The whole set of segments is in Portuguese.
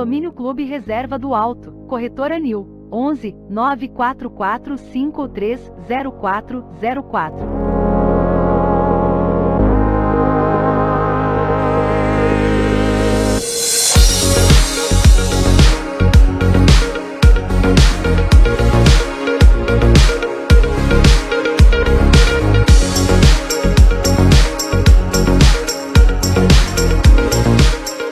Condomínio Clube Reserva do Alto, Corretora Nil, 11 944 530404.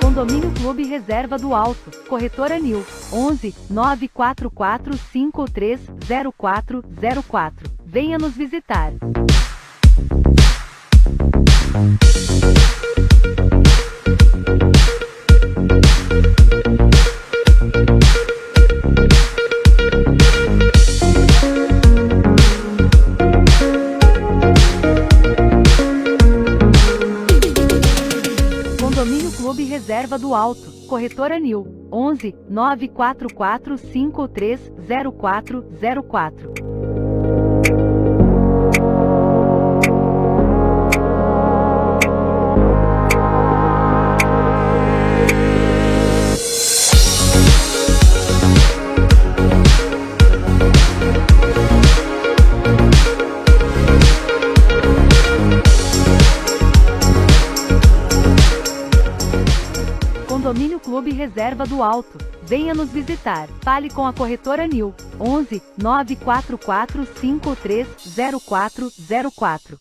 Condomínio Clube Reserva do Alto, Corretora Nil, 11 944 530404. Venha nos visitar. Condomínio Clube Reserva do Alto, Corretora Nil, 11 944 530404. Condomínio Clube Reserva do Alto. Venha nos visitar. Fale com a Corretora Nil, 11 944 530404.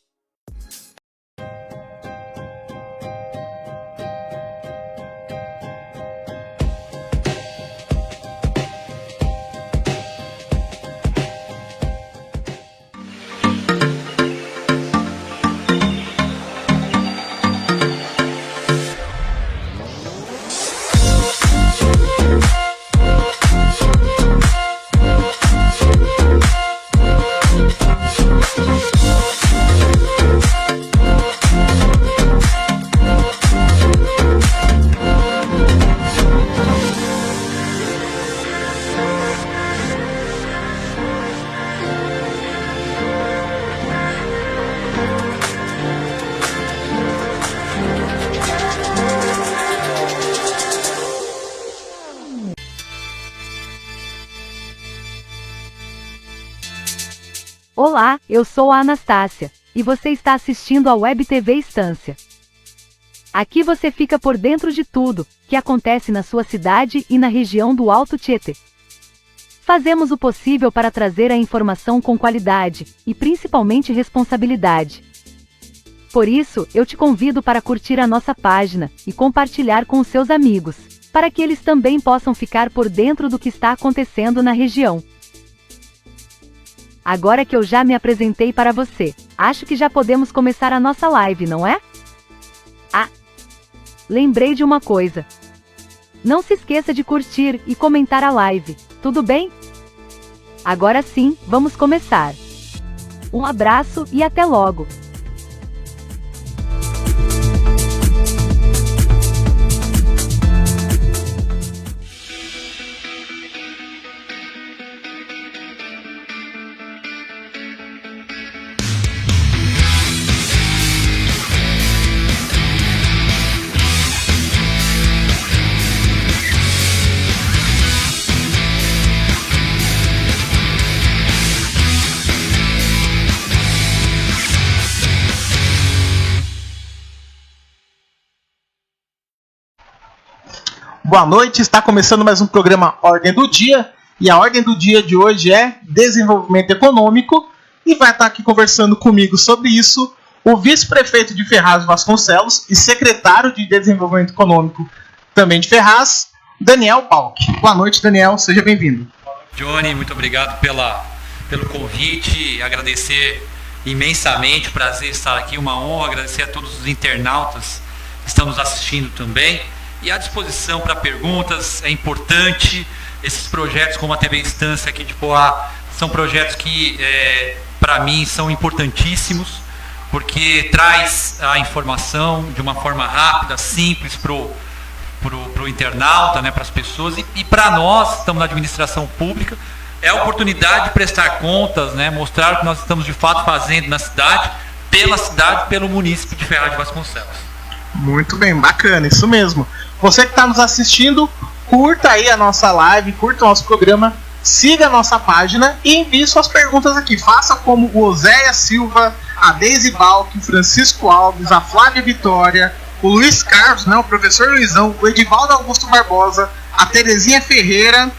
Olá, eu sou a Anastácia, e você está assistindo a Web TV Estância. Aqui você fica por dentro de tudo que acontece na sua cidade e na região do Alto Tietê. Fazemos o possível para trazer a informação com qualidade e principalmente responsabilidade. Por isso, eu te convido para curtir a nossa página e compartilhar com os seus amigos, para que eles também possam ficar por dentro do que está acontecendo na região. Agora que eu já me apresentei para você, acho que já podemos começar a nossa live, não é? Lembrei de uma coisa. Não se esqueça de curtir e comentar a live, tudo bem? Agora sim, vamos começar. Um abraço e até logo! Boa noite, está começando mais um programa Ordem do Dia, e a ordem do dia de hoje é Desenvolvimento Econômico, e vai estar aqui conversando comigo sobre isso o vice-prefeito de Ferraz de Vasconcelos e secretário de Desenvolvimento Econômico também de Ferraz, Daniel Balck. Boa noite, Daniel, seja bem-vindo. Johnny, muito obrigado pelo convite, agradecer imensamente, prazer estar aqui, uma honra, agradecer a todos os internautas que estão nos assistindo também. E à disposição para perguntas, é importante. Esses projetos como a TV Estância aqui de Poá são projetos que, para mim, são importantíssimos, porque traz a informação de uma forma rápida, simples para o internauta, né, para as pessoas. E para nós, que estamos na administração pública, é a oportunidade de prestar contas, né, mostrar o que nós estamos de fato fazendo na cidade, pelo município de Ferraz de Vasconcelos. Muito bem, bacana, isso mesmo. Você que está nos assistindo, curta aí a nossa live, curta o nosso programa, siga a nossa página e envie suas perguntas aqui. Faça como o Oséia Silva, a Deise Balck, o Francisco Alves, a Flávia Vitória, o Luiz Carlos, né, o professor Luizão, o Edivaldo Augusto Barbosa, a Terezinha Ferreira,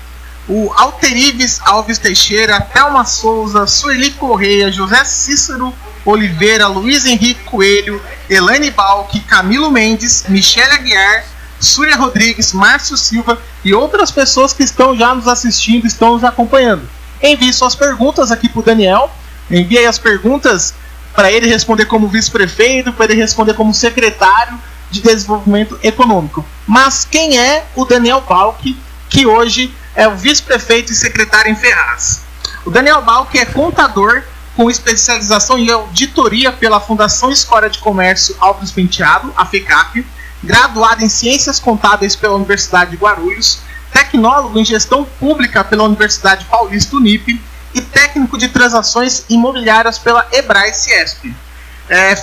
o Alterives Alves Teixeira, Thelma Souza, Sueli Correia, José Cícero Oliveira, Luiz Henrique Coelho, Elaine Balck, Camilo Mendes, Michele Aguiar, Súria Rodrigues, Márcio Silva e outras pessoas que estão já nos assistindo, estão nos acompanhando. Envie suas perguntas aqui para o Daniel, envie aí as perguntas para ele responder como vice-prefeito, para ele responder como secretário de Desenvolvimento Econômico. Mas quem é o Daniel Balck, que hoje é o vice-prefeito e secretário em Ferraz? O Daniel Balck é contador com especialização em auditoria pela Fundação Escola de Comércio Alves Penteado, a FECAP, graduado em Ciências Contábeis pela Universidade de Guarulhos, tecnólogo em Gestão Pública pela Universidade Paulista Unip e técnico de transações imobiliárias pela Ebrai-Ciesp.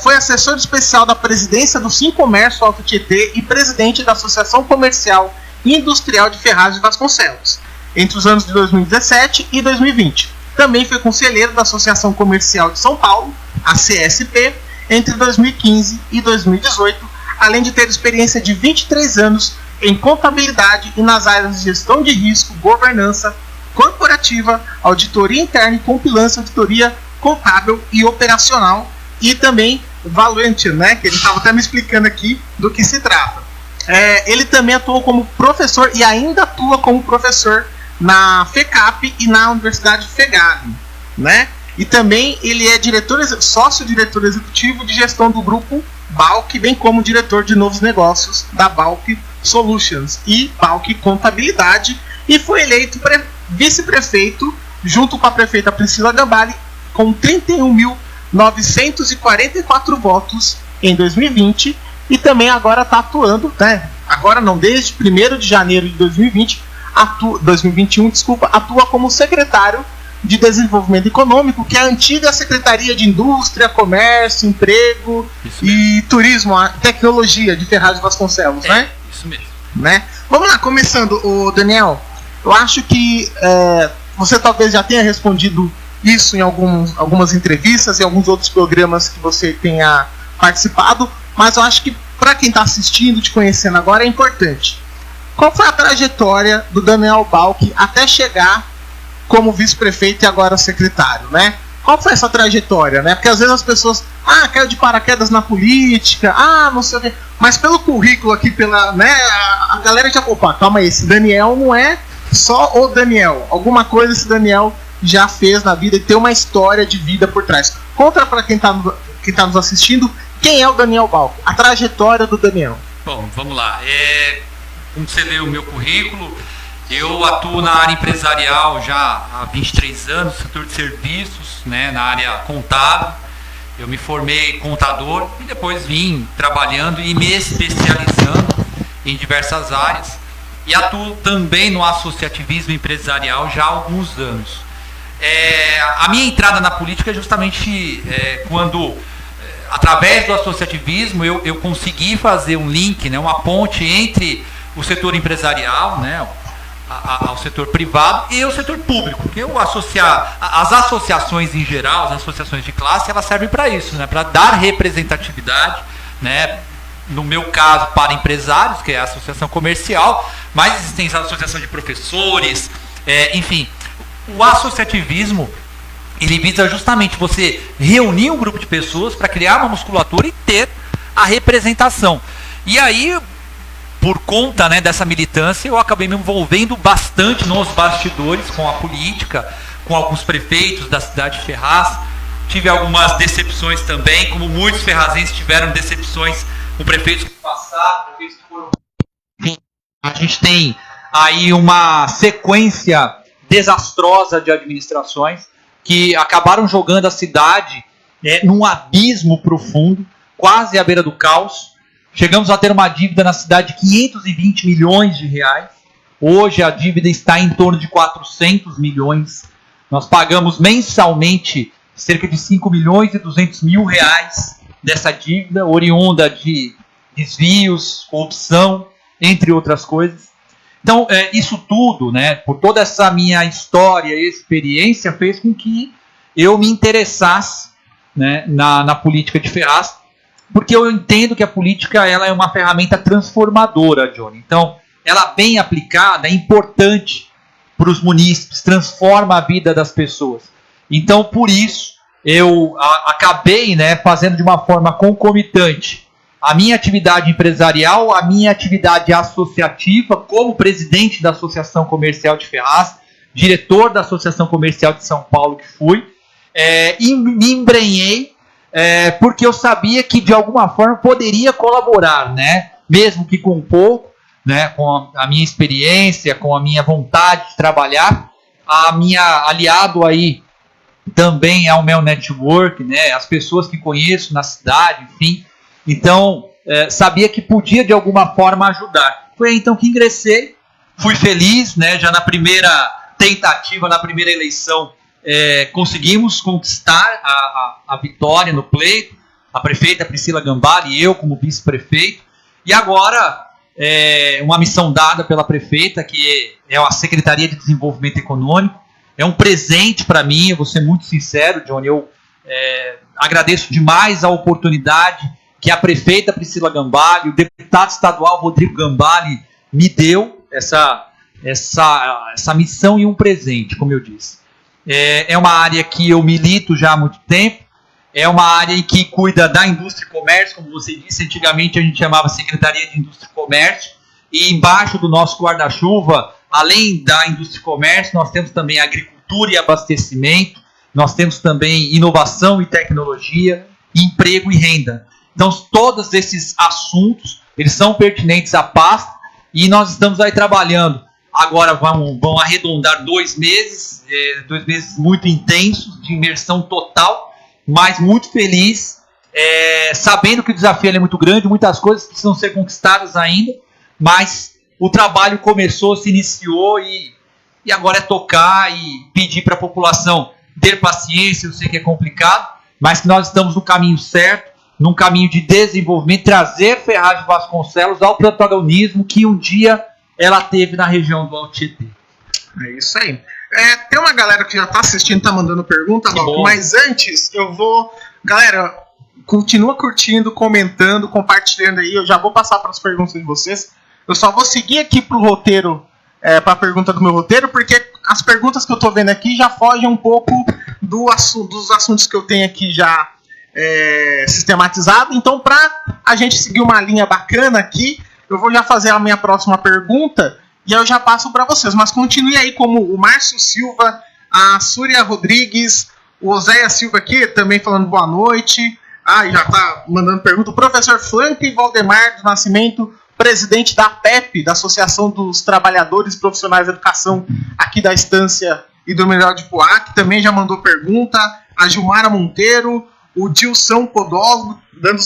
Foi assessor especial da presidência do Sincomércio Alto Tietê e presidente da Associação Comercial e Industrial de Ferraz de Vasconcelos, entre os anos de 2017 e 2020. Também foi conselheiro da Associação Comercial de São Paulo, a CSP, entre 2015 e 2018, além de ter experiência de 23 anos em contabilidade e nas áreas de gestão de risco, governança corporativa, auditoria interna e compilância, auditoria contábil e operacional, e também Valuation, né, que ele estava até me explicando aqui do que se trata. Ele também atuou como professor e ainda atua como professor na FECAP e na Universidade FEGALI, né? E também ele é sócio-diretor executivo de gestão do grupo Balck, bem como diretor de novos negócios da Balck Solutions e Balck Contabilidade, e foi eleito vice-prefeito junto com a prefeita Priscila Gambale com 31.944 votos em 2020, e também agora está atuando, né? Agora não, desde 1º de janeiro de 2021, atua como secretário de Desenvolvimento Econômico, que é a antiga Secretaria de Indústria, Comércio, Emprego e Turismo, Tecnologia de Ferraz de Vasconcelos, né? Isso mesmo. Né? Vamos lá, começando, Daniel. Eu acho que você talvez já tenha respondido isso em algumas entrevistas e alguns outros programas que você tenha participado, mas eu acho que para quem está assistindo, te conhecendo agora, é importante. Qual foi a trajetória do Daniel Balck até chegar como vice-prefeito e agora secretário, né? Qual foi essa trajetória, né? Porque às vezes as pessoas, caiu de paraquedas na política, não sei o quê. Mas pelo currículo aqui, né, a galera já, opa, calma aí, esse Daniel não é só o Daniel. Alguma coisa esse Daniel já fez na vida e tem uma história de vida por trás. Conta para quem tá nos assistindo, quem é o Daniel Balck, a trajetória do Daniel. Bom, vamos lá. Como você leu o meu currículo, eu atuo na área empresarial já há 23 anos, setor de serviços, né, na área contábil. Eu me formei contador e depois vim trabalhando e me especializando em diversas áreas. E atuo também no associativismo empresarial já há alguns anos. A minha entrada na política é justamente quando, através do associativismo, eu consegui fazer um link, né, uma ponte entre o setor empresarial, né, ao setor privado e o setor público. Porque as associações em geral, as associações de classe, elas servem para isso, né, para dar representatividade, né, no meu caso, para empresários, que é a associação comercial, mas existem a associação de professores, enfim. O associativismo, ele visa justamente você reunir um grupo de pessoas para criar uma musculatura e ter a representação. E aí, por conta, né, dessa militância, eu acabei me envolvendo bastante nos bastidores com a política, com alguns prefeitos da cidade de Ferraz. Tive algumas decepções também, como muitos ferrazenses tiveram decepções com prefeitos que passaram, prefeitos que foram... Enfim, a gente tem aí uma sequência desastrosa de administrações que acabaram jogando a cidade num abismo profundo, quase à beira do caos. Chegamos a ter uma dívida na cidade de 520 milhões de reais. Hoje a dívida está em torno de 400 milhões. Nós pagamos mensalmente cerca de 5 milhões e 200 mil reais dessa dívida, oriunda de desvios, corrupção, entre outras coisas. Então, isso tudo, né, por toda essa minha história e experiência, fez com que eu me interessasse, né, na política de Ferraz, porque eu entendo que a política ela é uma ferramenta transformadora, Johnny. Então, ela bem aplicada é importante para os munícipes, transforma a vida das pessoas. Então, por isso, eu acabei, né, fazendo de uma forma concomitante a minha atividade empresarial, a minha atividade associativa, como presidente da Associação Comercial de Ferraz, diretor da Associação Comercial de São Paulo, que fui, e me embrenhei, porque eu sabia que de alguma forma poderia colaborar, né, mesmo que com pouco, né, com a minha experiência, com a minha vontade de trabalhar, a minha aliado aí também é o meu network, né, as pessoas que conheço na cidade, enfim. Então, sabia que podia de alguma forma ajudar. Foi então que ingressei, fui feliz, né, já na primeira tentativa, na primeira eleição, conseguimos conquistar a vitória no pleito, a prefeita Priscila Gambale e eu como vice-prefeito, e agora uma missão dada pela prefeita, que é a Secretaria de Desenvolvimento Econômico. É um presente para mim, eu vou ser muito sincero, Johnny, eu agradeço demais a oportunidade que a prefeita Priscila Gambale, o deputado estadual Rodrigo Gambale me deu, essa missão e um presente, como eu disse. É uma área que eu milito já há muito tempo, é uma área em que cuida da indústria e comércio, como você disse, antigamente a gente chamava Secretaria de Indústria e Comércio, e embaixo do nosso guarda-chuva, além da indústria e comércio, nós temos também agricultura e abastecimento, nós temos também inovação e tecnologia, emprego e renda. Então, todos esses assuntos, eles são pertinentes à pasta, e nós estamos aí trabalhando. Agora vão arredondar 2 meses, 2 meses muito intensos, de imersão total, mas muito feliz, sabendo que o desafio é muito grande, muitas coisas precisam ser conquistadas ainda, mas o trabalho começou, se iniciou e agora é tocar e pedir para a população ter paciência. Eu sei que é complicado, mas que nós estamos no caminho certo, num caminho de desenvolvimento, trazer Ferraz de Vasconcelos ao protagonismo que um dia ela teve na região do Alto Tietê. É isso aí. Tem uma galera que já tá assistindo, tá mandando pergunta, mas antes eu vou... Galera, continua curtindo, comentando, compartilhando aí. Eu já vou passar para as perguntas de vocês. Eu só vou seguir aqui pro roteiro, para a pergunta do meu roteiro, porque as perguntas que eu tô vendo aqui já fogem um pouco dos assuntos que eu tenho aqui já sistematizado. Então, para a gente seguir uma linha bacana aqui, eu vou já fazer a minha próxima pergunta e eu já passo para vocês. Mas continue aí, como o Márcio Silva, a Súria Rodrigues, o Oséia Silva aqui também falando boa noite. Já tá mandando pergunta. O professor Franklin Valdemar do Nascimento, presidente da APEP, da Associação dos Trabalhadores Profissionais de Educação aqui da Estância e do Mineral de Poá, que também já mandou pergunta. A Gilmara Monteiro, o Dilson Podolo, dando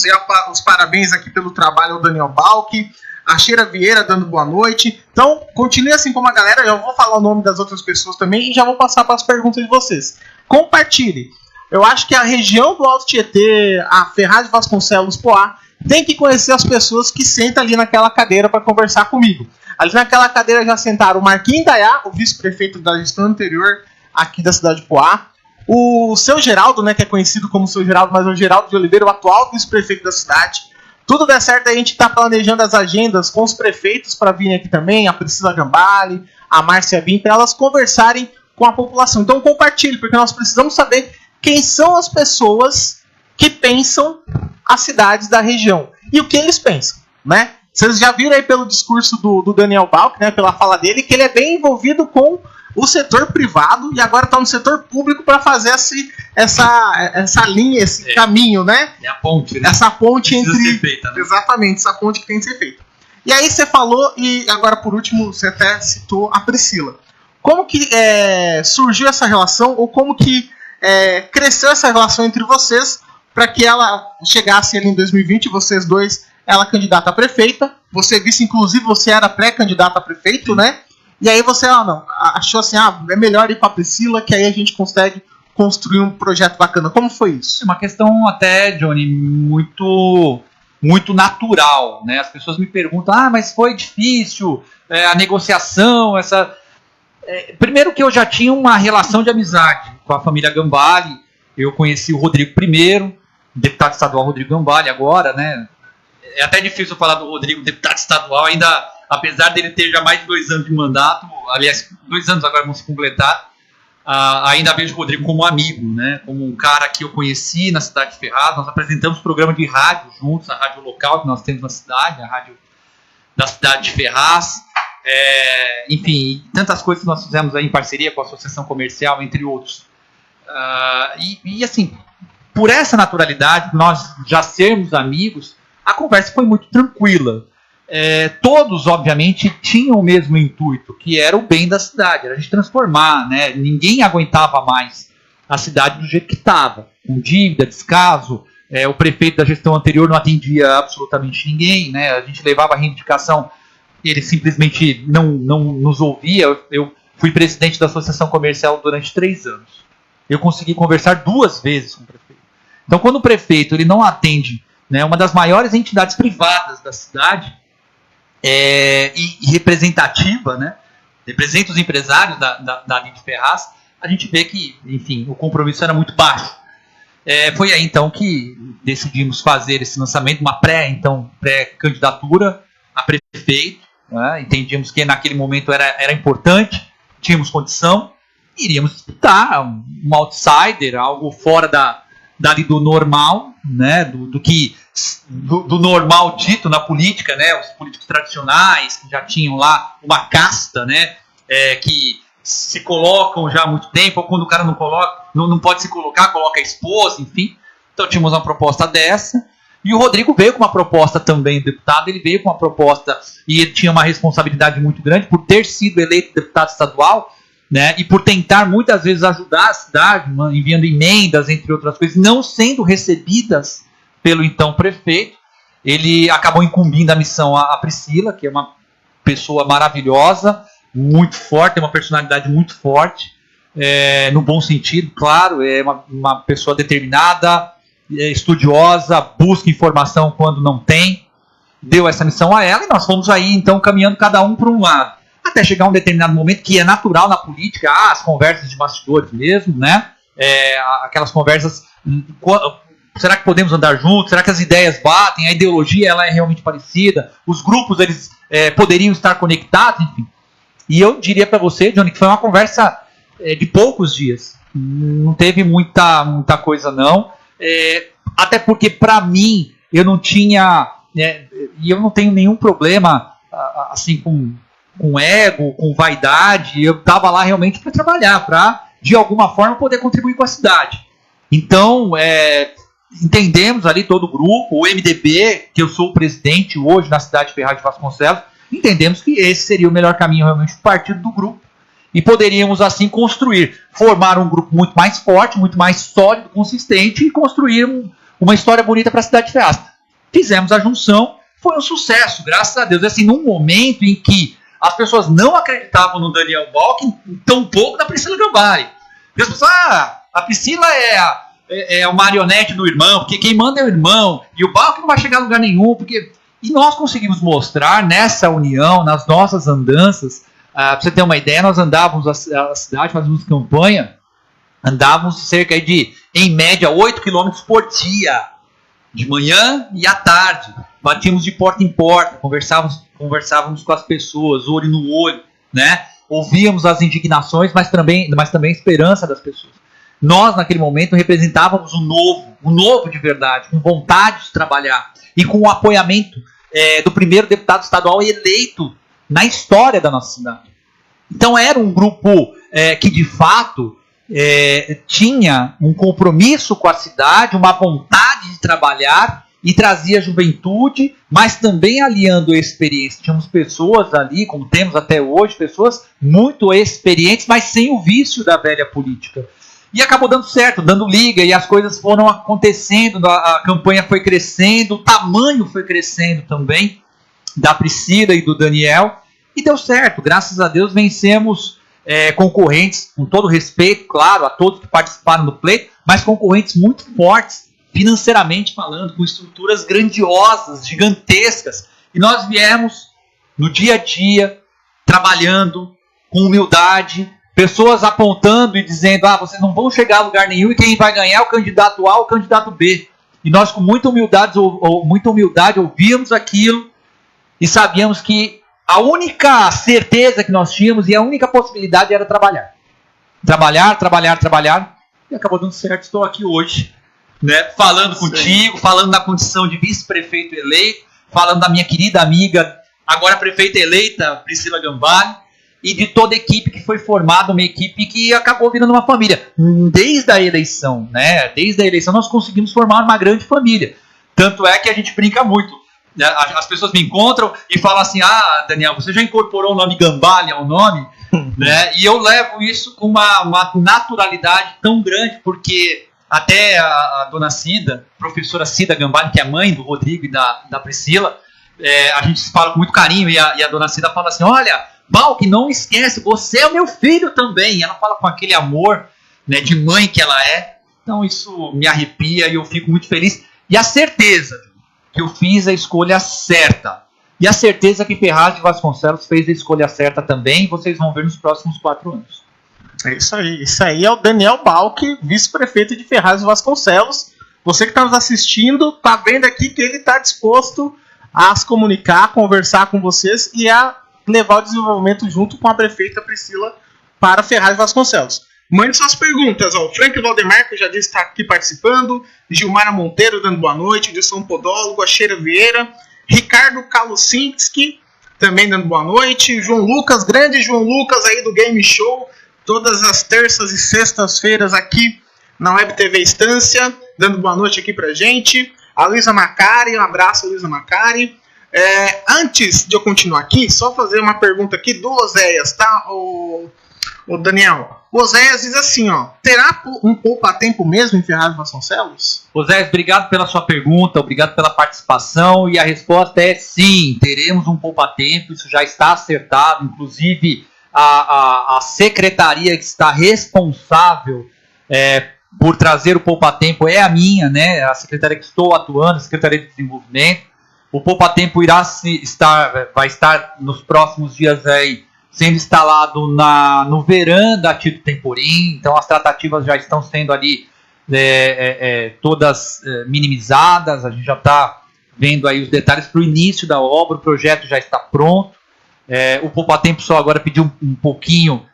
os parabéns aqui pelo trabalho ao Daniel Balck. A Sheila Vieira dando boa noite. Então, continue assim como a galera. Eu vou falar o nome das outras pessoas também e já vou passar para as perguntas de vocês. Compartilhe. Eu acho que a região do Alto Tietê, a Ferraz de Vasconcelos, Poá, tem que conhecer as pessoas que sentam ali naquela cadeira para conversar comigo. Ali naquela cadeira já sentaram o Marquinhos Dayá, o vice-prefeito da gestão anterior aqui da cidade de Poá. O seu Geraldo, né, que é conhecido como seu Geraldo, mas é o Geraldo de Oliveira, o atual vice-prefeito da cidade. Tudo der certo, a gente está planejando as agendas com os prefeitos para virem aqui também, a Priscila Gambale, a Márcia Bim, para elas conversarem com a população. Então compartilhe, porque nós precisamos saber quem são as pessoas que pensam as cidades da região e o que eles pensam, né? Vocês já viram aí pelo discurso do Daniel Balck, né, pela fala dele, que ele é bem envolvido com o setor privado e agora está no setor público para fazer essa linha, esse caminho, né? É a ponte, né? Essa ponte entre... Ser feita, né? Exatamente, essa ponte que tem que ser feita. E aí você falou, e agora por último você até citou a Priscila. Como que surgiu essa relação, ou como que cresceu essa relação entre vocês para que ela chegasse ali em 2020, vocês dois, ela candidata a prefeita, você vice, inclusive você era pré-candidata a prefeito, né? E aí você achou assim, é melhor ir para a Priscila, que aí a gente consegue construir um projeto bacana. Como foi isso? É uma questão até, Johnny, muito natural, né? As pessoas me perguntam, mas foi difícil a negociação, primeiro que eu já tinha uma relação de amizade com a família Gambale. Eu conheci o Rodrigo primeiro, deputado estadual Rodrigo Gambale agora, né? É até difícil falar do Rodrigo, deputado estadual, ainda, apesar dele ter já mais de 2 anos de mandato, aliás, 2 anos agora vão se completar, ainda vejo o Rodrigo como amigo, né? Como um cara que eu conheci na cidade de Ferraz. Nós apresentamos programa de rádio juntos, a rádio local que nós temos na cidade, a rádio da cidade de Ferraz. Enfim, tantas coisas que nós fizemos aí em parceria com a Associação Comercial, entre outros. E assim, por essa naturalidade, nós já sermos amigos, a conversa foi muito tranquila. Todos, obviamente, tinham o mesmo intuito, que era o bem da cidade, era a gente transformar, né? Ninguém aguentava mais a cidade do jeito que estava, com dívida, descaso. O prefeito da gestão anterior não atendia absolutamente ninguém, né? A gente levava a reivindicação, ele simplesmente não nos ouvia. Eu fui presidente da Associação Comercial durante 3 anos. Eu consegui conversar 2 vezes com o prefeito. Então, quando o prefeito ele não atende, né, uma das maiores entidades privadas da cidade, e representativa, né, representa os empresários da linha de Ferraz, a gente vê que, enfim, o compromisso era muito baixo. Foi aí, então, que decidimos fazer esse lançamento, uma pré-candidatura a prefeito, né? Entendíamos que naquele momento era importante, tínhamos condição, iríamos disputar um outsider, algo fora dali do normal, né? do normal dito na política, né? Os políticos tradicionais que já tinham lá uma casta, né? Que se colocam já há muito tempo, ou quando o cara não coloca, não pode se colocar, coloca a esposa, enfim. Então tínhamos uma proposta dessa. E o Rodrigo veio com uma proposta também, deputado, ele veio com uma proposta, e ele tinha uma responsabilidade muito grande por ter sido eleito deputado estadual, né, e por tentar muitas vezes ajudar a cidade, enviando emendas, entre outras coisas, não sendo recebidas pelo então prefeito. Ele acabou incumbindo a missão à Priscila, que é uma pessoa maravilhosa, muito forte, tem uma personalidade muito forte, no bom sentido, claro, é uma pessoa determinada, estudiosa, busca informação quando não tem. Deu essa missão a ela e nós fomos aí então caminhando cada um para um lado. até chegar um determinado momento que é natural na política, as conversas de bastidores mesmo, né? Aquelas conversas, será que podemos andar juntos? Será que as ideias batem? A ideologia ela é realmente parecida? Os grupos eles poderiam estar conectados? Enfim. E eu diria para você, Johnny, que foi uma conversa de poucos dias. Não teve muita coisa não. Até porque para mim eu não tinha e eu não tenho nenhum problema assim com ego, com vaidade. Eu estava lá realmente para trabalhar, para de alguma forma poder contribuir com a cidade. Então entendemos ali todo o grupo, o MDB, que eu sou o presidente hoje na cidade de Ferraz de Vasconcelos, entendemos que esse seria o melhor caminho realmente do partido do grupo. E poderíamos assim formar um grupo muito mais forte, muito mais sólido, consistente e construir uma história bonita para a cidade de Ferraz. Fizemos a junção, foi um sucesso, graças a Deus. Assim, num momento em que as pessoas não acreditavam no Daniel Balck, tampouco na Priscila Gambari. As pessoas, a Priscila é a marionete do irmão, porque quem manda é o irmão, e o Balck não vai chegar a lugar nenhum, E nós conseguimos mostrar nessa união, nas nossas andanças. Para você ter uma ideia, nós andávamos a cidade, fazíamos campanha, andávamos cerca de, em média, 8 quilômetros por dia, de manhã e à tarde. Batíamos de porta em porta, conversávamos com as pessoas, olho no olho, né? Ouvíamos as indignações, mas também a esperança das pessoas. Nós, naquele momento, representávamos o novo de verdade, com vontade de trabalhar e com o apoiamento do primeiro deputado estadual eleito na história da nossa cidade. Então era um grupo que de fato tinha um compromisso com a cidade, uma vontade de trabalhar e trazia juventude, mas também aliando experiência. Tínhamos pessoas ali, como temos até hoje, pessoas muito experientes, mas sem o vício da velha política. E acabou dando certo, dando liga, e as coisas foram acontecendo, a campanha foi crescendo, o tamanho foi crescendo também, da Priscila e do Daniel, e deu certo. Graças a Deus vencemos concorrentes, com todo respeito, claro, a todos que participaram do pleito, mas concorrentes muito fortes, financeiramente falando, com estruturas grandiosas, gigantescas. E nós viemos no dia a dia, trabalhando, com humildade, pessoas apontando e dizendo, vocês não vão chegar a lugar nenhum e quem vai ganhar é o candidato A ou o candidato B. E nós com muita humildade ouvíamos aquilo e sabíamos que a única certeza que nós tínhamos e a única possibilidade era trabalhar. Trabalhar. E acabou dando certo, estou aqui hoje, né, falando contigo, falando na condição de vice-prefeito eleito, falando da minha querida amiga, agora prefeita eleita, Priscila Gambari, e de toda a equipe que foi formada, uma equipe que acabou virando uma família. Desde a eleição, nós conseguimos formar uma grande família. Tanto é que a gente brinca muito. As pessoas me encontram e falam assim, Daniel, você já incorporou o nome Gambari ao nome? Né? E eu levo isso com uma naturalidade tão grande, porque até a dona Cida, professora Cida Gambari, que é mãe do Rodrigo e da Priscila, a gente se fala com muito carinho, e a dona Cida fala assim, olha, Balck, não esquece, você é o meu filho também. E ela fala com aquele amor, né, de mãe que ela é. Então isso me arrepia e eu fico muito feliz. E a certeza que eu fiz a escolha certa. E a certeza que Ferraz de Vasconcelos fez a escolha certa também. Vocês vão ver nos próximos 4 anos. É isso aí. Isso aí é o Daniel Balck, vice-prefeito de Ferraz de Vasconcelos. Você que está nos assistindo, está vendo aqui que ele está disposto a se comunicar, a conversar com vocês e a levar o desenvolvimento junto com a prefeita Priscila para Ferraz de Vasconcelos. Mande suas perguntas. O Frank Valdemar, que já disse está aqui participando, Gilmara Monteiro dando boa noite, Edson Podólogo, a Sheira Vieira, Ricardo Kalusinski também dando boa noite, João Lucas, grande João Lucas aí do Game Show, todas as terças e sextas-feiras aqui na Web TV Estância, dando boa noite aqui pra gente, a Luísa Macari, um abraço Luísa Macari. Antes de eu continuar aqui, só fazer uma pergunta aqui do Oséias, tá, o Daniel? O Oséias diz assim, terá um poupa-tempo mesmo em Ferraz de Vasconcelos? Oséias, obrigado pela sua pergunta, obrigado pela participação, e a resposta é sim, teremos um poupa-tempo, isso já está acertado, inclusive a secretaria que está responsável por trazer o poupa-tempo é a minha, né, a secretaria que estou atuando, a Secretaria de Desenvolvimento. O poupa-tempo vai estar nos próximos dias aí sendo instalado no veranda Tito Temporim. Então as tratativas já estão sendo ali todas minimizadas. A gente já está vendo aí os detalhes para o início da obra. O projeto já está pronto. O Poupatempo só agora pediu um pouquinho,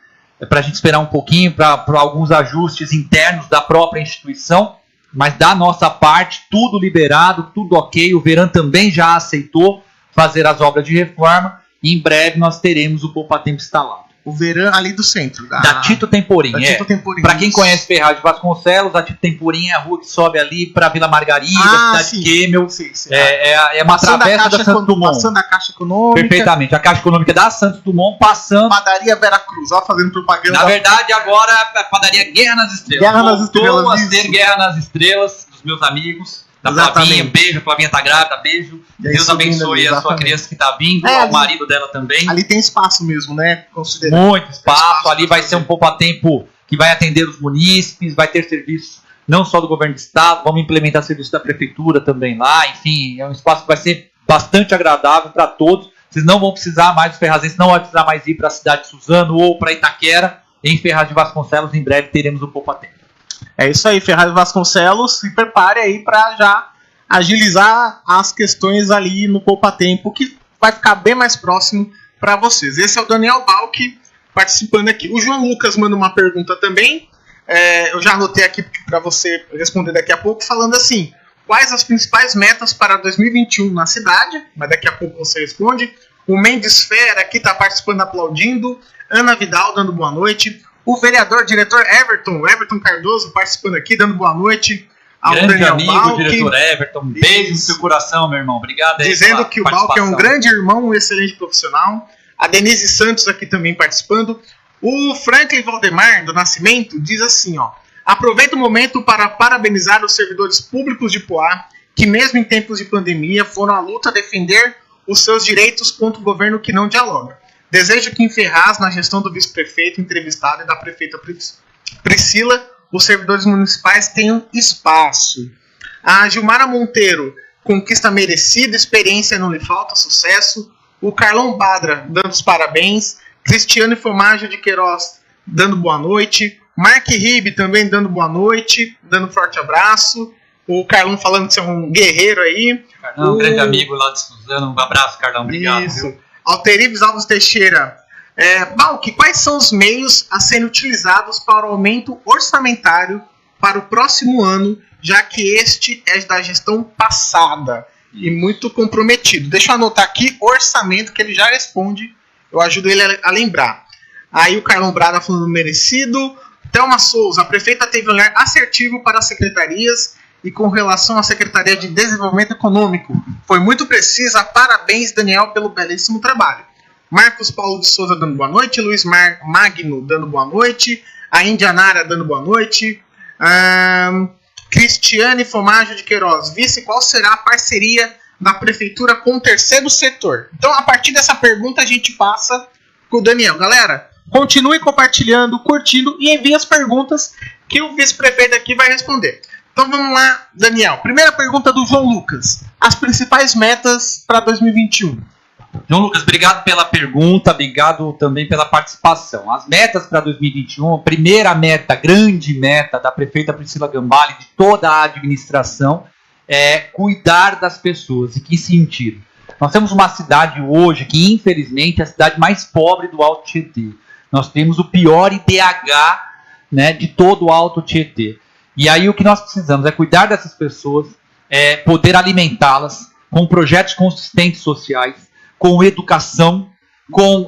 para a gente esperar um pouquinho para alguns ajustes internos da própria instituição, mas da nossa parte, tudo liberado, tudo ok. O Veran também já aceitou fazer as obras de reforma e em breve nós teremos o Poupatempo instalado. O Veran ali do centro. Da Tito Temporim. Para quem conhece Ferraz de Vasconcelos, a Tito Temporim é a rua que sobe ali para Vila Margarida, cidade de Quêmel. Sim. É uma travessa da Santos Dumont. Passando a Caixa Econômica. Perfeitamente. A Caixa Econômica da Santos Dumont passando. Padaria Vera Cruz, ó, fazendo propaganda. Na verdade, agora é a padaria Guerra nas Estrelas. Guerra nas Estrelas. Voltou a ser Guerra nas Estrelas, dos meus amigos. Da Flavinha, beijo, Flavinha tá grávida, beijo. Deus abençoe a sua criança que tá vindo, o marido dela também. Ali tem espaço mesmo, né? Muito espaço, ali vai ser um Poupatempo que vai atender os munícipes, vai ter serviços não só do governo do estado, vamos implementar serviços da prefeitura também lá, enfim, é um espaço que vai ser bastante agradável para todos. Vocês não vão precisar mais, os ferrazenses não vão precisar mais ir para a cidade de Suzano ou para Itaquera. Em Ferraz de Vasconcelos, em breve teremos o Poupatempo. É isso aí, Ferraz de Vasconcelos, se prepare aí para já agilizar as questões ali no Poupatempo, que vai ficar bem mais próximo para vocês. Esse é o Daniel Balck participando aqui. O João Lucas manda uma pergunta também, eu já anotei aqui para você responder daqui a pouco, falando assim: quais as principais metas para 2021 na cidade? Mas daqui a pouco você responde. O Mendes Fera aqui está participando, aplaudindo. Ana Vidal dando boa noite. O vereador, diretor Everton Cardoso participando aqui, dando boa noite ao grande Daniel amigo, Balck. diretor Everton, um beijo no seu coração, meu irmão. Obrigado aí. Dizendo que o Balck é um grande irmão, um excelente profissional. A Denise Santos aqui também participando. O Franklin Valdemar do Nascimento diz assim, ó: aproveito o momento para parabenizar os servidores públicos de Poá, que mesmo em tempos de pandemia foram à luta defender os seus direitos contra o governo que não dialoga. Desejo que em Ferraz, na gestão do vice-prefeito entrevistado e da prefeita Priscila, os servidores municipais tenham espaço. A Gilmara Monteiro, conquista merecida, experiência não lhe falta, sucesso. O Carlão Badra, dando os parabéns. Cristiano Fomaggio de Queiroz, dando boa noite. Mark Ribe também dando boa noite, dando um forte abraço. O Carlão falando que você é um guerreiro aí. Carlão, grande amigo lá de Suzano. Um abraço, Carlão. Obrigado. Isso. Viu? Alterives Alves Teixeira. Balck, quais são os meios a serem utilizados para o aumento orçamentário para o próximo ano, já que este é da gestão passada e muito comprometido? Deixa eu anotar aqui orçamento, que ele já responde, eu ajudo ele a lembrar. Aí o Carlão Brada falando merecido. Thelma Souza, a prefeita teve um olhar assertivo para as secretarias e com relação à Secretaria de Desenvolvimento Econômico. Foi muito precisa, parabéns, Daniel, pelo belíssimo trabalho. Marcos Paulo de Souza dando boa noite, Luiz Magno dando boa noite, a Indianara dando boa noite, Cristiane Fomaggio de Queiroz, vice, qual será a parceria da prefeitura com o terceiro setor? Então, a partir dessa pergunta, a gente passa com o Daniel. Galera, continue compartilhando, curtindo e envie as perguntas que o vice-prefeito aqui vai responder. Então vamos lá, Daniel. Primeira pergunta do João Lucas. As principais metas para 2021. João Lucas, obrigado pela pergunta, obrigado também pela participação. As metas para 2021, a primeira meta, grande meta da prefeita Priscila Gambale, de toda a administração, é cuidar das pessoas. Em que sentido? Nós temos uma cidade hoje que, infelizmente, é a cidade mais pobre do Alto Tietê. Nós temos o pior IDH, né, de todo o Alto Tietê. E aí o que nós precisamos é cuidar dessas pessoas, poder alimentá-las com projetos consistentes sociais, com educação, com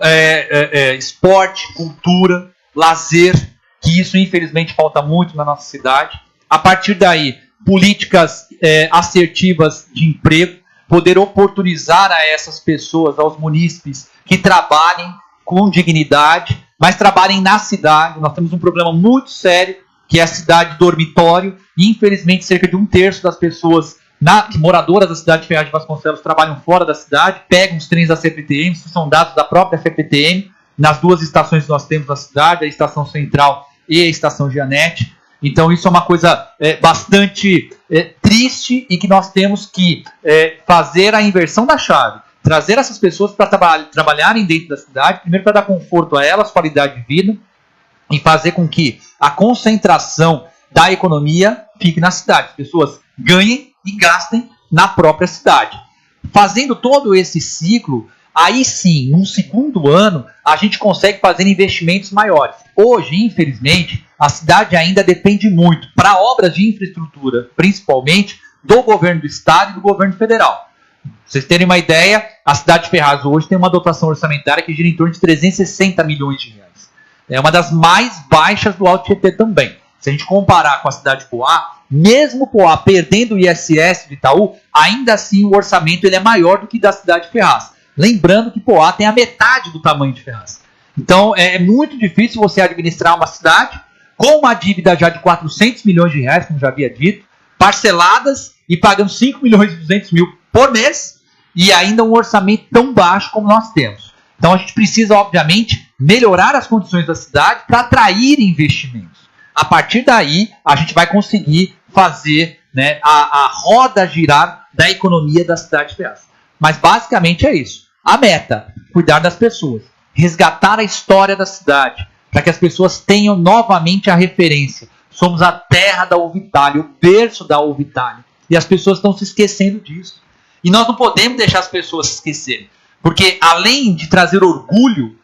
esporte, cultura, lazer, que isso infelizmente falta muito na nossa cidade. A partir daí, políticas assertivas de emprego, poder oportunizar a essas pessoas, aos munícipes, que trabalhem com dignidade, mas trabalhem na cidade. Nós temos um problema muito sério, que é a cidade dormitório, e infelizmente cerca de 1/3 das pessoas moradoras da cidade de Ferraz de Vasconcelos trabalham fora da cidade, pegam os trens da CPTM, isso são dados da própria CPTM, nas duas estações que nós temos na cidade, a Estação Central e a Estação Gianete. Então isso é uma coisa bastante triste e que nós temos que fazer a inversão da chave. trazer essas pessoas para trabalharem dentro da cidade, primeiro para dar conforto a elas, qualidade de vida, e fazer com que a concentração da economia fique na cidade. As pessoas ganhem e gastem na própria cidade. Fazendo todo esse ciclo, aí sim, num segundo ano, a gente consegue fazer investimentos maiores. Hoje, infelizmente, a cidade ainda depende muito, para obras de infraestrutura, principalmente, do governo do estado e do governo federal. Pra vocês terem uma ideia, a cidade de Ferraz hoje tem uma dotação orçamentária que gira em torno de 360 milhões de reais. É uma das mais baixas do Alto Tietê também. Se a gente comparar com a cidade de Poá, mesmo Poá perdendo o ISS de Itaú, ainda assim o orçamento ele é maior do que da cidade de Ferraz. Lembrando que Poá tem a metade do tamanho de Ferraz. Então é muito difícil você administrar uma cidade com uma dívida já de 400 milhões de reais, como já havia dito, parceladas e pagando 5 milhões e 200 mil por mês e ainda um orçamento tão baixo como nós temos. Então a gente precisa, obviamente, melhorar as condições da cidade para atrair investimentos. A partir daí, a gente vai conseguir fazer, né, a roda girar da economia da cidade de Ferraz. Mas basicamente é isso. A meta, cuidar das pessoas, resgatar a história da cidade, para que as pessoas tenham novamente a referência. Somos a terra da uva Itália, o berço da uva Itália. E as pessoas estão se esquecendo disso. E nós não podemos deixar as pessoas se esquecerem. Porque além de trazer orgulho,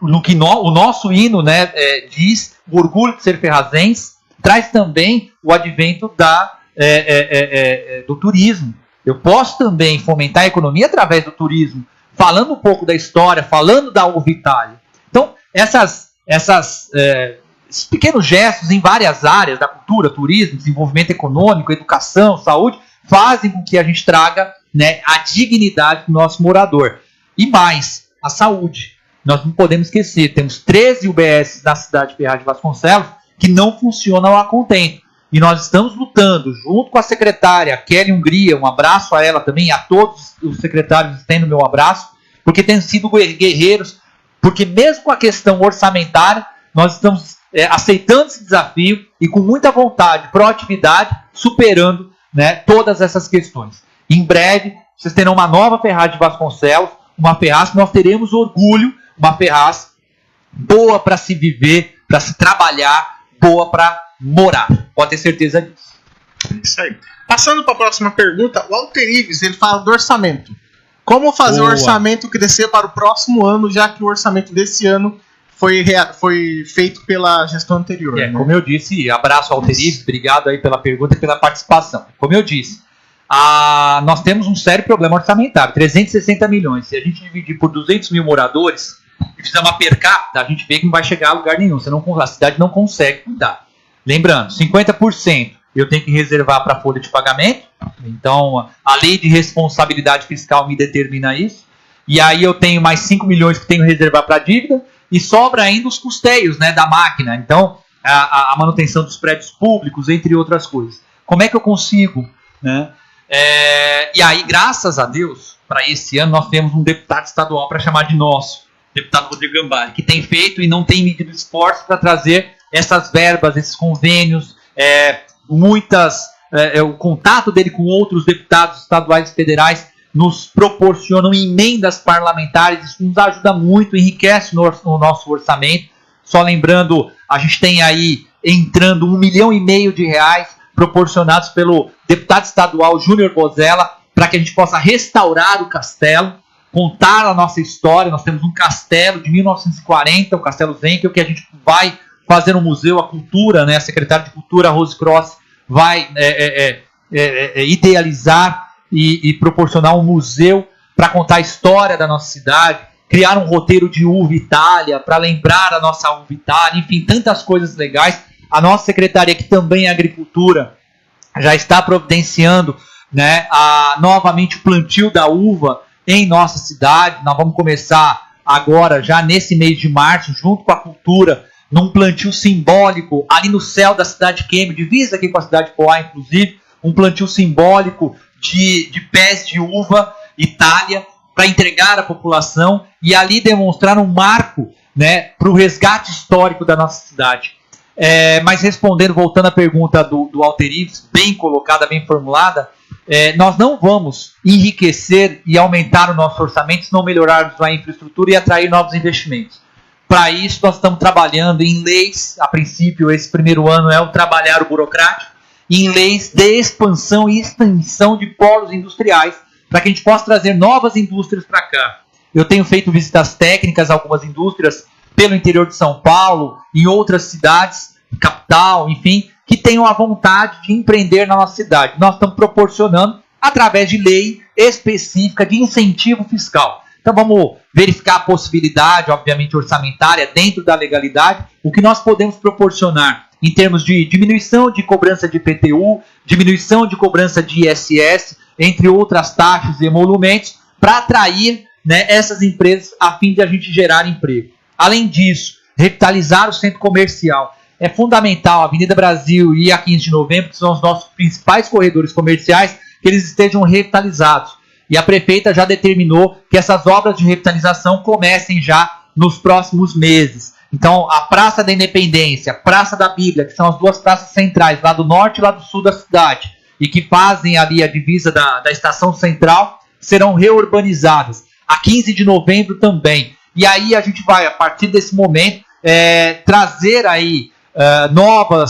no que o nosso hino, né, diz, o orgulho de ser ferrazense, traz também o advento do turismo. Eu posso também fomentar a economia através do turismo, falando um pouco da história, falando da uva Itália. Então, esses pequenos gestos em várias áreas da cultura, turismo, desenvolvimento econômico, educação, saúde, fazem com que a gente traga, né, a dignidade do nosso morador. E mais, a saúde. Nós não podemos esquecer, temos 13 UBS na cidade de Ferraz de Vasconcelos que não funcionam a contento. E nós estamos lutando, junto com a secretária Kelly Hungria, um abraço a ela também, e a todos os secretários têm o meu abraço, porque têm sido guerreiros, porque mesmo com a questão orçamentária, nós estamos aceitando esse desafio e com muita vontade, proatividade, superando, né, todas essas questões. Em breve, vocês terão uma nova Ferraz de Vasconcelos, uma Ferraz que nós teremos orgulho, uma Ferraz boa para se viver, para se trabalhar, boa para morar. Pode ter certeza disso. Isso aí. Passando para a próxima pergunta, o Walter Ives, ele fala do orçamento. Como fazer o orçamento crescer para o próximo ano, já que o orçamento desse ano foi feito pela gestão anterior? Né? Como eu disse, abraço ao Walter Ives, obrigado aí pela pergunta e pela participação. Como eu disse, nós temos um sério problema orçamentário, 360 milhões. Se a gente dividir por 200 mil moradores e fizer uma per capita, a gente vê que não vai chegar a lugar nenhum. A cidade não consegue cuidar. Lembrando, 50% eu tenho que reservar para a folha de pagamento. Então, a lei de responsabilidade fiscal me determina isso. E aí eu tenho mais 5 milhões que tenho que reservar para a dívida. E sobra ainda os custeios, né, da máquina. Então, a manutenção dos prédios públicos, entre outras coisas. Como é que eu consigo, né? E aí, graças a Deus, para esse ano, nós temos um deputado estadual para chamar de nosso, deputado Rodrigo Gambari, que tem feito e não tem medido esforço para trazer essas verbas, esses convênios, o contato dele com outros deputados estaduais e federais nos proporcionam emendas parlamentares, isso nos ajuda muito, enriquece o nosso orçamento. Só lembrando, a gente tem aí entrando 1,5 milhão de reais proporcionados pelo deputado estadual Júnior Bozella, para que a gente possa restaurar o castelo, contar a nossa história. Nós temos um castelo de 1940, o Castelo Zenkel, que a gente vai fazer um museu, a cultura, né? A secretária de Cultura, Rose Cross, vai idealizar e proporcionar um museu para contar a história da nossa cidade, criar um roteiro de uva Itália, para lembrar a nossa uva Itália, enfim, tantas coisas legais. A nossa secretaria, que também é agricultura, já está providenciando, né, novamente o plantio da uva em nossa cidade. Nós vamos começar agora, já nesse mês de março, junto com a cultura, num plantio simbólico ali no céu da cidade de Quême, divisa aqui com a cidade de Poá, inclusive, um plantio simbólico de pés de uva Itália, para entregar à população e ali demonstrar um marco, né, para o resgate histórico da nossa cidade. Mas respondendo, voltando à pergunta do Walter Ives, bem colocada, bem formulada, nós não vamos enriquecer e aumentar o nosso orçamento se não melhorarmos a infraestrutura e atrair novos investimentos. Para isso, nós estamos trabalhando em leis, a princípio, esse primeiro ano é o trabalhar o burocrático, em leis de expansão e extensão de polos industriais, para que a gente possa trazer novas indústrias para cá. Eu tenho feito visitas técnicas a algumas indústrias pelo interior de São Paulo, em outras cidades, capital, enfim, que tenham a vontade de empreender na nossa cidade. Nós estamos proporcionando, através de lei específica de incentivo fiscal. Então vamos verificar a possibilidade, obviamente orçamentária, dentro da legalidade, o que nós podemos proporcionar em termos de diminuição de cobrança de IPTU, diminuição de cobrança de ISS, entre outras taxas e emolumentos, para atrair, né, essas empresas a fim de a gente gerar emprego. Além disso, revitalizar o centro comercial. É fundamental, a Avenida Brasil e a 15 de novembro, que são os nossos principais corredores comerciais, que eles estejam revitalizados. E a prefeita já determinou que essas obras de revitalização comecem já nos próximos meses. Então, a Praça da Independência, Praça da Bíblia, que são as duas praças centrais, lá do norte e lá do sul da cidade, e que fazem ali a divisa da Estação Central, serão reurbanizadas. A 15 de novembro também. E aí a gente vai, a partir desse momento, trazer aí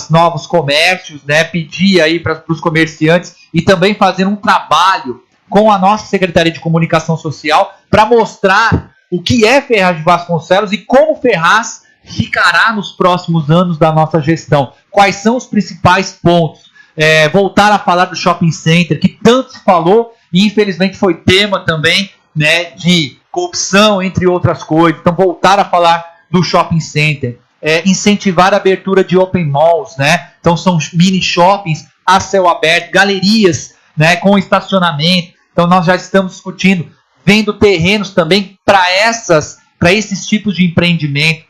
novos comércios, né, pedir aí para os comerciantes e também fazer um trabalho com a nossa Secretaria de Comunicação Social para mostrar o que é Ferraz de Vasconcelos e como Ferraz ficará nos próximos anos da nossa gestão. Quais são os principais pontos? Voltar a falar do shopping center, que tanto se falou e infelizmente foi tema também, né, de corrupção, entre outras coisas. Então voltar a falar do shopping center. Incentivar a abertura de open malls, né? Então são mini shoppings a céu aberto, galerias, né, com estacionamento. Então nós já estamos discutindo, vendo terrenos também para esses tipos de empreendimento.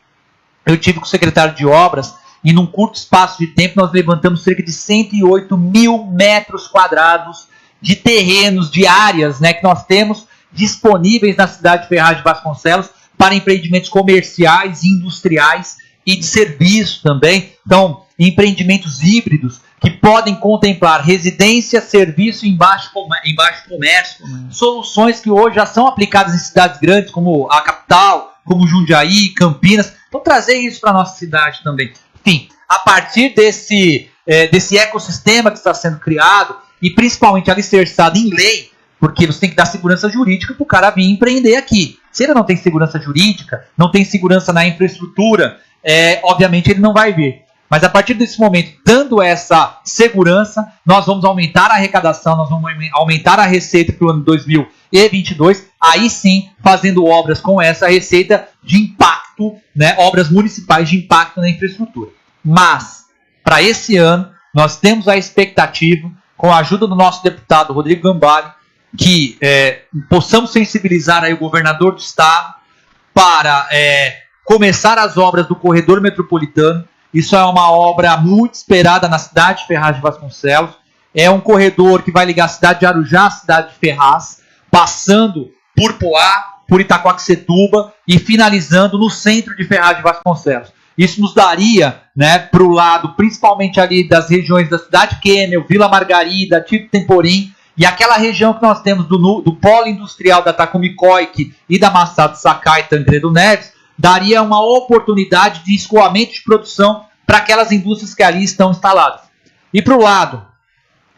Eu tive com o secretário de obras e num curto espaço de tempo nós levantamos cerca de 108 mil metros quadrados de terrenos, de áreas, né, que nós temos disponíveis na cidade de Ferraz de Vasconcelos para empreendimentos comerciais, industriais e de serviço também. Então, empreendimentos híbridos que podem contemplar residência, serviço em baixo comércio, soluções que hoje já são aplicadas em cidades grandes como a capital, como Jundiaí, Campinas. Então trazer isso para a nossa cidade também. Enfim, a partir desse ecossistema que está sendo criado e principalmente alicerçado em lei, porque você tem que dar segurança jurídica para o cara vir empreender aqui. Se ele não tem segurança jurídica, não tem segurança na infraestrutura, obviamente ele não vai vir. Mas a partir desse momento, dando essa segurança, nós vamos aumentar a arrecadação, nós vamos aumentar a receita para o ano 2022, aí sim, fazendo obras com essa receita de impacto, né, obras municipais de impacto na infraestrutura. Mas, para esse ano, nós temos a expectativa, com a ajuda do nosso deputado Rodrigo Gambale, que possamos sensibilizar aí o governador do estado para começar as obras do corredor metropolitano. Isso é uma obra muito esperada na cidade de Ferraz de Vasconcelos. É um corredor que vai ligar a cidade de Arujá à cidade de Ferraz, passando por Poá, por Itaquaquecetuba e finalizando no centro de Ferraz de Vasconcelos. Isso nos daria, né, para o lado, principalmente ali das regiões da cidade Kennel, Vila Margarida, Tito Temporim, e aquela região que nós temos do polo industrial da Tacumicoique e da Massado Sakai e Tancredo Neves, daria uma oportunidade de escoamento de produção para aquelas indústrias que ali estão instaladas. E para o lado,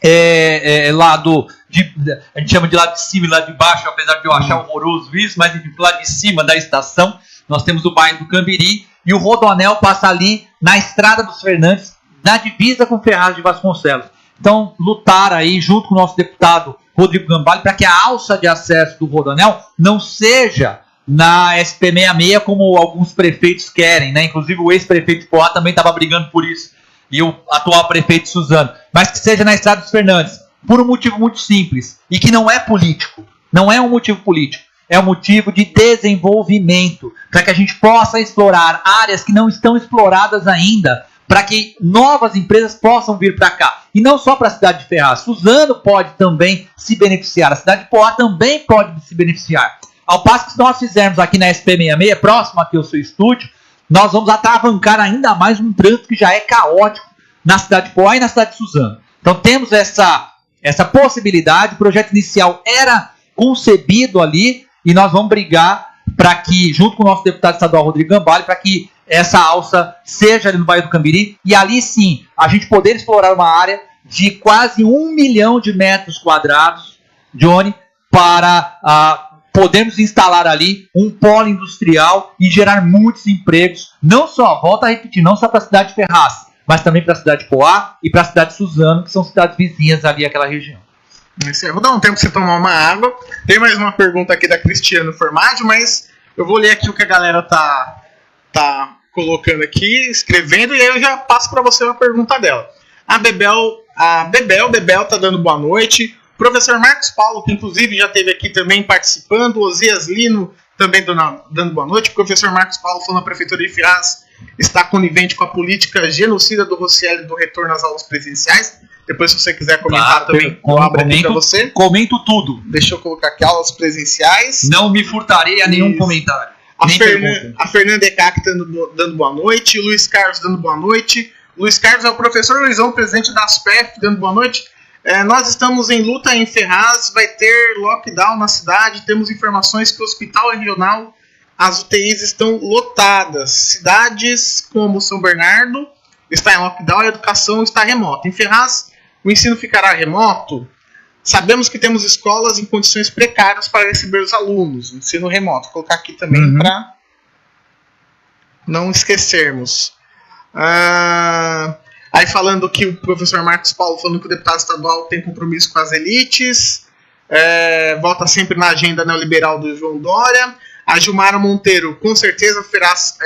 a gente chama de lado de cima e lado de baixo, apesar de eu achar horroroso isso, mas enfim, para o lado de cima da estação, nós temos o bairro do Cambiri, e o Rodoanel passa ali na Estrada dos Fernandes, na divisa com Ferraz de Vasconcelos. Então, lutar aí junto com o nosso deputado Rodrigo Gambale para que a alça de acesso do Rodoanel não seja na SP66, como alguns prefeitos querem, né? Inclusive o ex-prefeito de Poá também estava brigando por isso, e o atual prefeito Suzano, mas que seja na Estrada dos Fernandes, por um motivo muito simples, e que não é político, não é um motivo político, é um motivo de desenvolvimento, para que a gente possa explorar áreas que não estão exploradas ainda, para que novas empresas possam vir para cá, e não só para a cidade de Ferraz. Suzano pode também se beneficiar, a cidade de Poá também pode se beneficiar. Ao passo que se nós fizermos aqui na SP66, próximo aqui ao seu estúdio, nós vamos atravancar ainda mais um trânsito que já é caótico na cidade de Poá e na cidade de Suzano. Então temos essa essa possibilidade. O projeto inicial era concebido ali e nós vamos brigar para que, junto com o nosso deputado estadual Rodrigo Gambale, para que essa alça seja ali no bairro do Cambiri e ali sim a gente poder explorar uma área de quase 1 milhão de metros quadrados, Johnny, para podermos instalar ali um polo industrial e gerar muitos empregos, não só, volto a repetir, não só para a cidade de Ferraz, mas também para a cidade de Poá e para a cidade de Suzano, que são cidades vizinhas ali àquela região. Vou dar um tempo para você tomar uma água. Tem mais uma pergunta aqui da Cristiano Formaggio, mas eu vou ler aqui o que a galera tá colocando aqui, escrevendo, e aí eu já passo para você uma pergunta dela. A Bebel tá dando boa noite. Professor Marcos Paulo, que inclusive já esteve aqui também participando. Osias Lino também dando boa noite. O professor Marcos Paulo falando que a Prefeitura de Ferraz está conivente com a política genocida do Rocieli do retorno às aulas presenciais. Depois, se você quiser comentar também, eu abro aqui para você. Comento tudo. Deixa eu colocar aqui aulas presenciais. Não me furtarei a nenhum comentário. A Fernanda Ecac dando boa noite. Luiz Carlos dando boa noite. Luiz Carlos é o professor Luizão, presidente da ASPEF, dando boa noite. Nós estamos em luta em Ferraz, vai ter lockdown na cidade. Temos informações que o hospital regional, as UTIs estão lotadas. Cidades como São Bernardo está em lockdown e a educação está remota. Em Ferraz, o ensino ficará remoto. Sabemos que temos escolas em condições precárias para receber os alunos. Ensino remoto. Vou colocar aqui também para não esquecermos. Aí falando que o professor Marcos Paulo falando que o deputado estadual tem compromisso com as elites. Volta sempre na agenda neoliberal do João Dória. A Gilmara Monteiro, com certeza Ferraz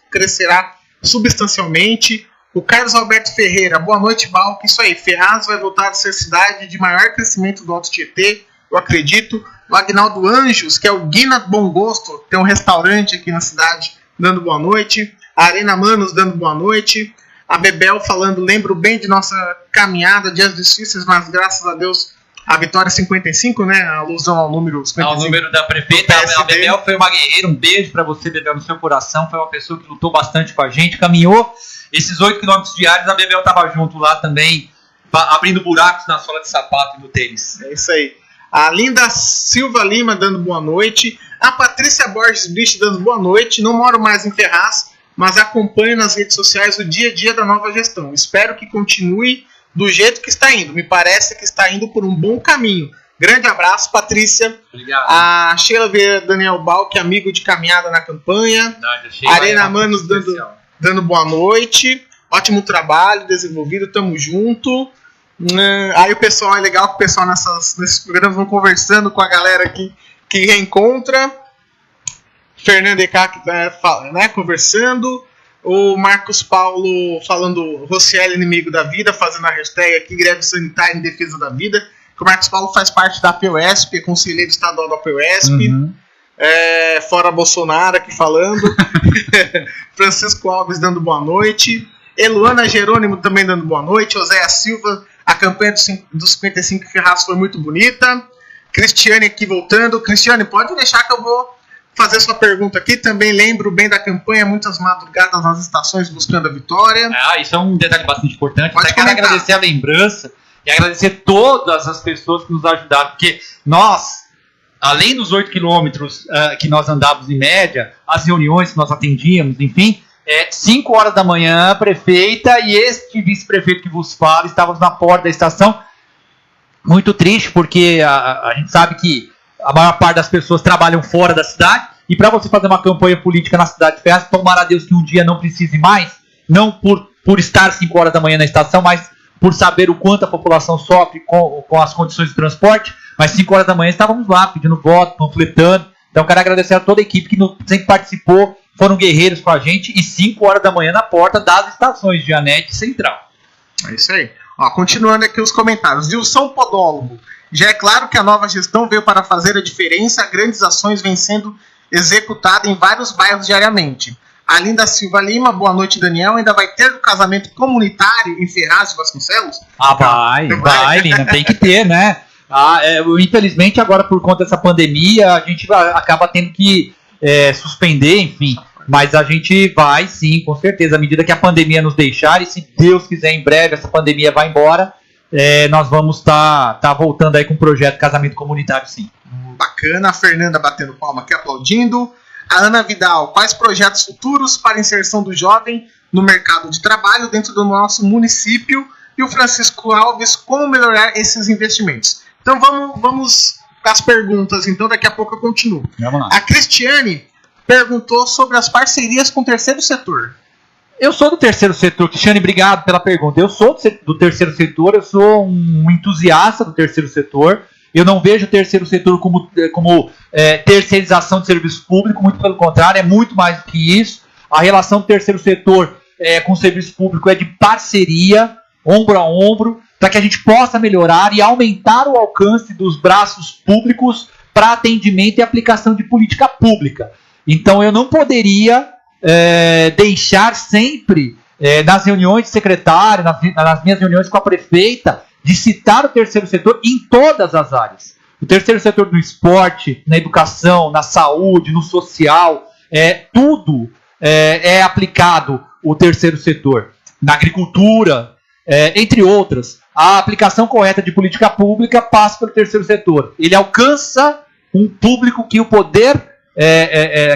crescerá substancialmente. O Carlos Alberto Ferreira, boa noite, Balco. Isso aí, Ferraz vai voltar a ser cidade de maior crescimento do Alto Tietê, eu acredito. O Agnaldo Anjos, que é o Guina Bom Gosto, tem um restaurante aqui na cidade, dando boa noite. A Arena Manos dando boa noite. A Bebel falando, lembro bem de nossa caminhada, dias difíceis, mas graças a Deus a vitória 55, né? A alusão ao número 55. Ao número da prefeita. A Bebel foi uma guerreira, um beijo pra você, Bebel, no seu coração. Foi uma pessoa que lutou bastante com a gente, caminhou esses 8 quilômetros diários. A Bebel tava junto lá também, abrindo buracos na sola de sapato e no tênis. É isso aí. A Linda Silva Lima dando boa noite. A Patrícia Borges Brich dando boa noite. Não moro mais em Ferraz, mas acompanho nas redes sociais o dia a dia da nova gestão. Espero que continue do jeito que está indo. Me parece que está indo por um bom caminho. Grande abraço, Patrícia. Obrigado. A Sheila Vieira Daniel Balque, amigo de caminhada na campanha. Arena Manos dando boa noite. Ótimo trabalho, desenvolvido, tamo junto. Aí o pessoal, é legal que o pessoal nesses programas vão conversando com a galera aqui que reencontra. Fernanda Ecac, né, conversando. O Marcos Paulo falando Rocieli inimigo da vida, fazendo a hashtag aqui, greve sanitária em defesa da vida. Que o Marcos Paulo faz parte da APUESP, é conselheiro estadual da APUESP. Fora Bolsonaro aqui falando. Francisco Alves dando boa noite. Eluana Jerônimo também dando boa noite. Oséia Silva, a campanha dos 55 Ferraz foi muito bonita. Cristiane aqui voltando. Cristiane, pode deixar que eu vou fazer sua pergunta aqui. Também lembro bem da campanha, muitas madrugadas nas estações buscando a vitória. Isso é um detalhe bastante importante. Pode quero agradecer a lembrança e agradecer todas as pessoas que nos ajudaram, porque nós, além dos 8 quilômetros que nós andávamos em média, as reuniões que nós atendíamos, enfim, 5 horas da manhã, a prefeita e este vice-prefeito que vos fala, estávamos na porta da estação. Muito triste, porque a gente sabe que a maior parte das pessoas trabalham fora da cidade, e para você fazer uma campanha política na cidade de Ferraz, tomara a Deus que um dia não precise mais, não por estar 5 horas da manhã na estação, mas por saber o quanto a população sofre com as condições de transporte. Mas 5 horas da manhã estávamos lá pedindo voto, panfletando. Então quero agradecer a toda a equipe que sempre participou, foram guerreiros com a gente, e 5 horas da manhã na porta das estações de Anete Central. É isso aí. Continuando aqui os comentários. Wilson Podólogo. Já é claro que a nova gestão veio para fazer a diferença, grandes ações vêm sendo executadas em vários bairros diariamente. A Linda Silva Lima, boa noite, Daniel. Ainda vai ter o casamento comunitário em Ferraz de Vasconcelos? Vai, Lina, tem que ter, né? Infelizmente, agora por conta dessa pandemia, a gente acaba tendo que suspender, enfim. Mas a gente vai, sim, com certeza, à medida que a pandemia nos deixar, e se Deus quiser, em breve essa pandemia vai embora, nós vamos estar voltando aí com o projeto Casamento Comunitário, sim. Bacana, a Fernanda batendo palma aqui, aplaudindo. A Ana Vidal, quais projetos futuros para inserção do jovem no mercado de trabalho dentro do nosso município? E o Francisco Alves, como melhorar esses investimentos? Então vamos com as perguntas, então daqui a pouco eu continuo. Vamos lá. A Cristiane perguntou sobre as parcerias com o terceiro setor. Eu sou do terceiro setor. Cristiane, obrigado pela pergunta. Eu sou do terceiro setor, eu sou um entusiasta do terceiro setor. Eu não vejo o terceiro setor como terceirização de serviço público, muito pelo contrário, é muito mais do que isso. A relação do terceiro setor com o serviço público é de parceria, ombro a ombro, para que a gente possa melhorar e aumentar o alcance dos braços públicos para atendimento e aplicação de política pública. Então eu não poderia deixar sempre, nas reuniões de secretário, nas minhas reuniões com a prefeita, de citar o terceiro setor em todas as áreas. O terceiro setor no esporte, na educação, na saúde, no social, tudo é aplicado o terceiro setor. Na agricultura, entre outras. A aplicação correta de política pública passa pelo terceiro setor. Ele alcança um público que o poder,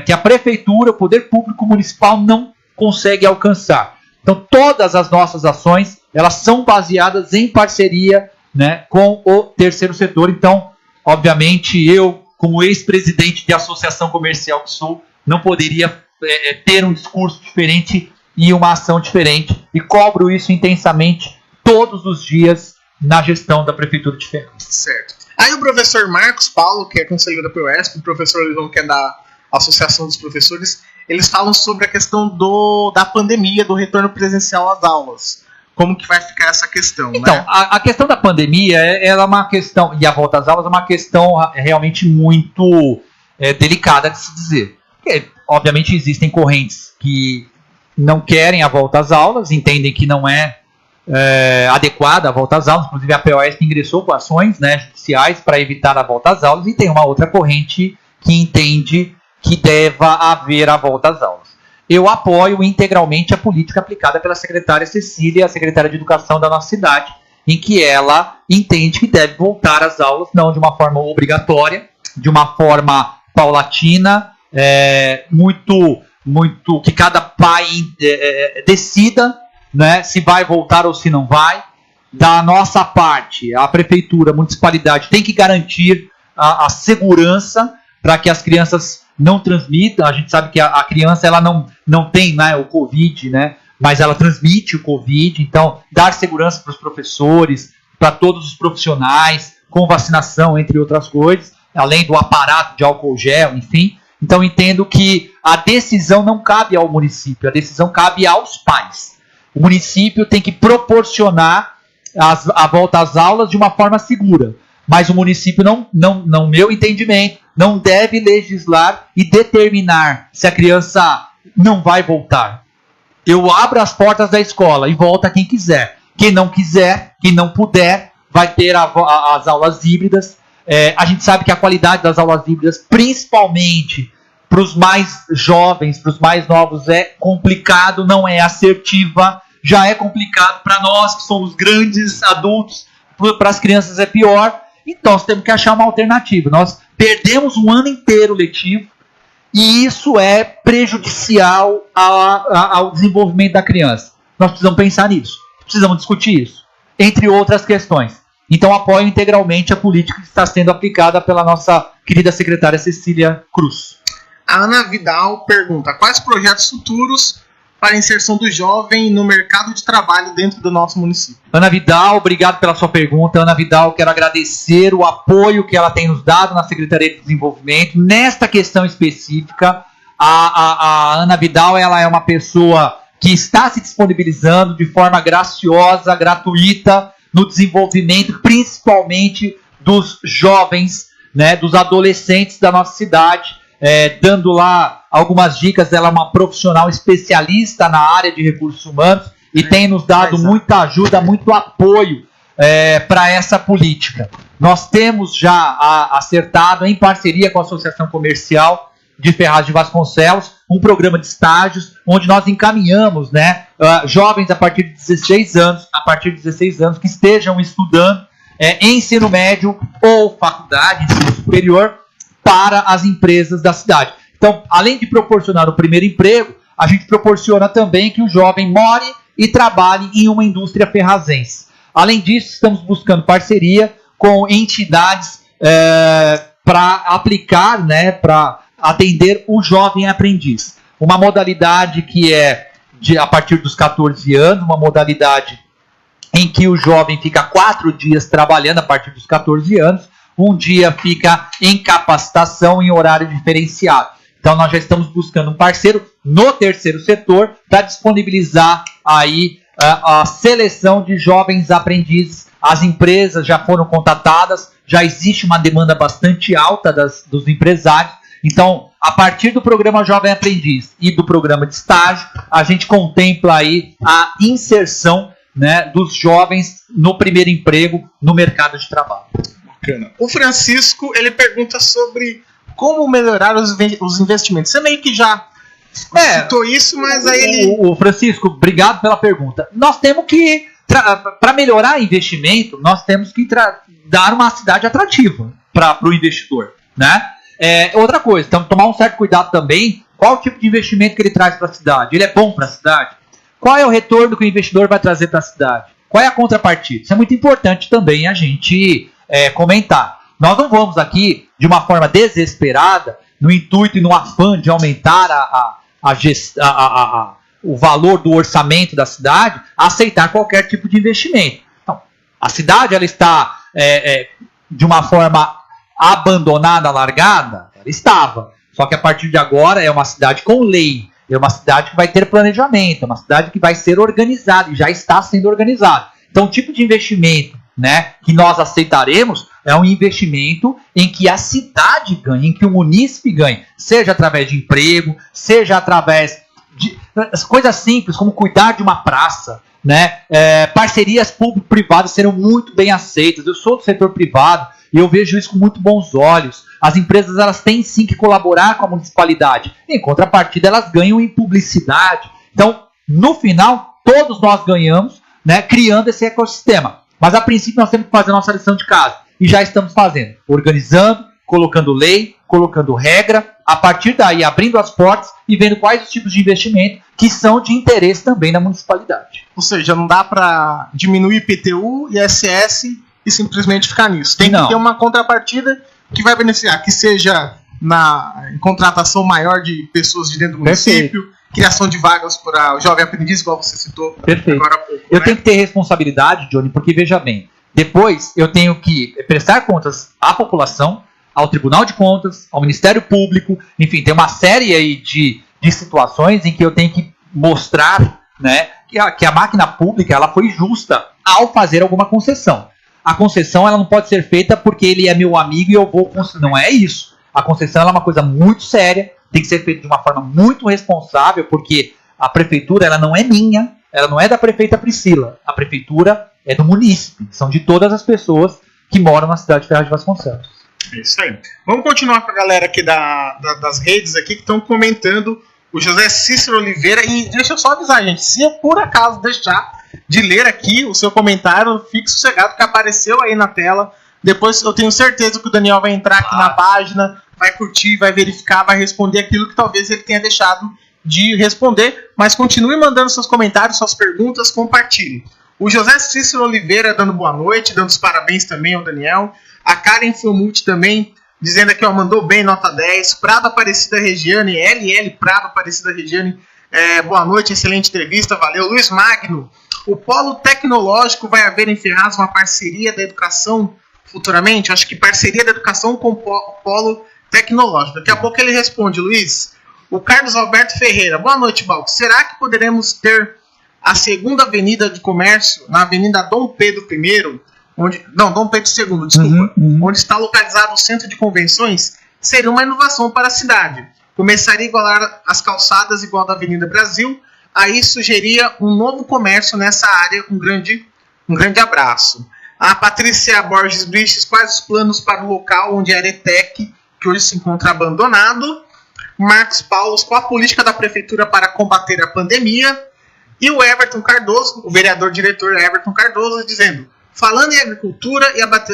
que a prefeitura, o poder público municipal não consegue alcançar. Então todas as nossas ações, elas são baseadas em parceria, né, com o terceiro setor. Então, obviamente, eu, como ex-presidente de associação comercial que sou, não poderia ter um discurso diferente e uma ação diferente. E cobro isso intensamente todos os dias na gestão da Prefeitura de Ferraz. Certo. Aí o professor Marcos Paulo, que é conselheiro da PUESP, o professor Lisão, que é da Associação dos Professores, eles falam sobre a questão da pandemia, do retorno presencial às aulas. Como que vai ficar essa questão? Então, né? a questão da pandemia, ela é uma questão, e a volta às aulas é uma questão realmente muito delicada de se dizer. Porque, obviamente, existem correntes que não querem a volta às aulas, entendem que não é adequada a volta às aulas. Inclusive, a POS ingressou com ações, né, judiciais para evitar a volta às aulas, e tem uma outra corrente que entende que deva haver a volta às aulas. Eu apoio integralmente a política aplicada pela secretária Cecília, a secretária de Educação da nossa cidade, em que ela entende que deve voltar às aulas, não de uma forma obrigatória, de uma forma paulatina, muito que cada pai decida, né, se vai voltar ou se não vai. Da nossa parte, a prefeitura, a municipalidade tem que garantir a segurança para que as crianças não transmitam. A gente sabe que a criança ela não tem, né, o Covid, né, mas ela transmite o Covid. Então, dar segurança para os professores, para todos os profissionais, com vacinação, entre outras coisas, além do aparato de álcool gel, enfim. Então, entendo que a decisão não cabe ao município, a decisão cabe aos pais. O município tem que proporcionar a volta às aulas de uma forma segura. Mas o município, no meu entendimento, não deve legislar e determinar se a criança não vai voltar. Eu abro as portas da escola e volta quem quiser. Quem não quiser, quem não puder, vai ter as aulas híbridas. A gente sabe que a qualidade das aulas híbridas, principalmente para os mais jovens, para os mais novos, é complicado, não é assertiva. Já é complicado para nós, que somos grandes adultos, para as crianças é pior. Então, nós temos que achar uma alternativa. Nós perdemos um ano inteiro letivo e isso é prejudicial ao desenvolvimento da criança. Nós precisamos pensar nisso, precisamos discutir isso, entre outras questões. Então, apoio integralmente a política que está sendo aplicada pela nossa querida secretária Cecília Cruz. A Ana Vidal pergunta: quais projetos futuros para a inserção do jovem no mercado de trabalho dentro do nosso município? Ana Vidal, obrigado pela sua pergunta. Ana Vidal, quero agradecer o apoio que ela tem nos dado na Secretaria de Desenvolvimento. Nesta questão específica, a Ana Vidal, ela é uma pessoa que está se disponibilizando de forma graciosa, gratuita, no desenvolvimento, principalmente dos jovens, né, dos adolescentes da nossa cidade, dando lá algumas dicas. Ela é uma profissional especialista na área de recursos humanos e tem nos dado muita ajuda, muito apoio para essa política. Nós temos já acertado, em parceria com a Associação Comercial, de Ferraz de Vasconcelos, um programa de estágios, onde nós encaminhamos, né, jovens a partir de 16 anos que estejam estudando ensino médio ou faculdade, ensino superior, para as empresas da cidade. Então, além de proporcionar o primeiro emprego, a gente proporciona também que o jovem more e trabalhe em uma indústria ferrazense. Além disso, estamos buscando parceria com entidades para aplicar, né, para atender o jovem aprendiz. Uma modalidade que é a partir dos 14 anos, uma modalidade em que o jovem fica 4 dias trabalhando a partir dos 14 anos, um dia fica em capacitação em horário diferenciado. Então nós já estamos buscando um parceiro no terceiro setor para disponibilizar aí a seleção de jovens aprendizes. As empresas já foram contatadas, já existe uma demanda bastante alta dos empresários. Então, a partir do programa Jovem Aprendiz e do programa de estágio, a gente contempla aí a inserção, né, dos jovens no primeiro emprego no mercado de trabalho. Bacana. O Francisco, ele pergunta sobre como melhorar os investimentos. Você meio que já citou isso, mas aí ele... O Francisco, obrigado pela pergunta. Nós temos que, para melhorar investimento, nós temos que dar uma cidade atrativa para o investidor, né? Outra coisa, então tomar um certo cuidado também, qual o tipo de investimento que ele traz para a cidade? Ele é bom para a cidade? Qual é o retorno que o investidor vai trazer para a cidade? Qual é a contrapartida? Isso é muito importante também a gente comentar. Nós não vamos aqui, de uma forma desesperada, no intuito e no afã de aumentar o valor do orçamento da cidade, aceitar qualquer tipo de investimento. Então, a cidade ela está de uma forma abandonada, largada? Ela estava. Só que a partir de agora é uma cidade com lei, é uma cidade que vai ter planejamento, é uma cidade que vai ser organizada e já está sendo organizada. Então, o tipo de investimento, né, que nós aceitaremos é um investimento em que a cidade ganhe, em que o munícipe ganhe, seja através de emprego, seja através de coisas simples, como cuidar de uma praça, né? Parcerias público-privadas serão muito bem aceitas. Eu sou do setor privado e eu vejo isso com muito bons olhos. As empresas elas têm sim que colaborar com a municipalidade. Em contrapartida, elas ganham em publicidade. Então, no final, todos nós ganhamos, né, criando esse ecossistema. Mas, a princípio, nós temos que fazer a nossa lição de casa. E já estamos fazendo. Organizando, colocando lei, colocando regra. A partir daí, abrindo as portas e vendo quais os tipos de investimento que são de interesse também da municipalidade. Ou seja, não dá para diminuir IPTU e ISS e simplesmente ficar nisso. Tem que ter uma contrapartida que vai beneficiar, que seja em contratação maior de pessoas de dentro do município, criação de vagas para o jovem aprendiz, igual você citou. Perfeito. Agora há pouco. Eu tenho que ter responsabilidade, Johnny, porque veja bem, depois eu tenho que prestar contas à população, ao Tribunal de Contas, ao Ministério Público, enfim, tem uma série aí de situações em que eu tenho que mostrar, né, que a máquina pública ela foi justa ao fazer alguma concessão. A concessão ela não pode ser feita porque ele é meu amigo e eu vou conceder. Não é isso. A concessão ela é uma coisa muito séria, tem que ser feita de uma forma muito responsável, porque a prefeitura ela não é minha, ela não é da prefeita Priscila. A prefeitura é do munícipe, são de todas as pessoas que moram na cidade de Ferraz de Vasconcelos. É isso aí. Vamos continuar com a galera aqui das redes aqui que estão comentando. O José Cícero Oliveira. E deixa eu só avisar, gente. Se eu por acaso deixar de ler aqui o seu comentário, fique sossegado que apareceu aí na tela. Depois eu tenho certeza que o Daniel vai entrar aqui na página, vai curtir, vai verificar, vai responder aquilo que talvez ele tenha deixado de responder. Mas continue mandando seus comentários, suas perguntas, compartilhe. O José Cícero Oliveira dando boa noite, dando os parabéns também ao Daniel. A Karen Filmute também, dizendo aqui, ó, mandou bem, nota 10. Prado Aparecida Regiane, LL Prado Aparecida Regiane, boa noite, excelente entrevista, valeu. Luiz Magno, o Polo Tecnológico vai haver em Ferraz uma parceria da educação futuramente? Acho que parceria da educação com o Polo Tecnológico. Daqui a pouco ele responde, Luiz. O Carlos Alberto Ferreira, boa noite, Balco. Será que poderemos ter a segunda avenida de comércio na Avenida Dom Pedro I? Dom Pedro II, desculpa. Onde está localizado o centro de convenções, seria uma inovação para a cidade. Começaria a igualar as calçadas igual da Avenida Brasil, aí sugeria um novo comércio nessa área. Um grande abraço. A Patrícia Borges Briches, quais os planos para o local onde a Aretec, que hoje se encontra abandonado? Marcos Paulo com a política da prefeitura para combater a pandemia, e o Everton Cardoso, o vereador-diretor Everton Cardoso, dizendo: falando em agricultura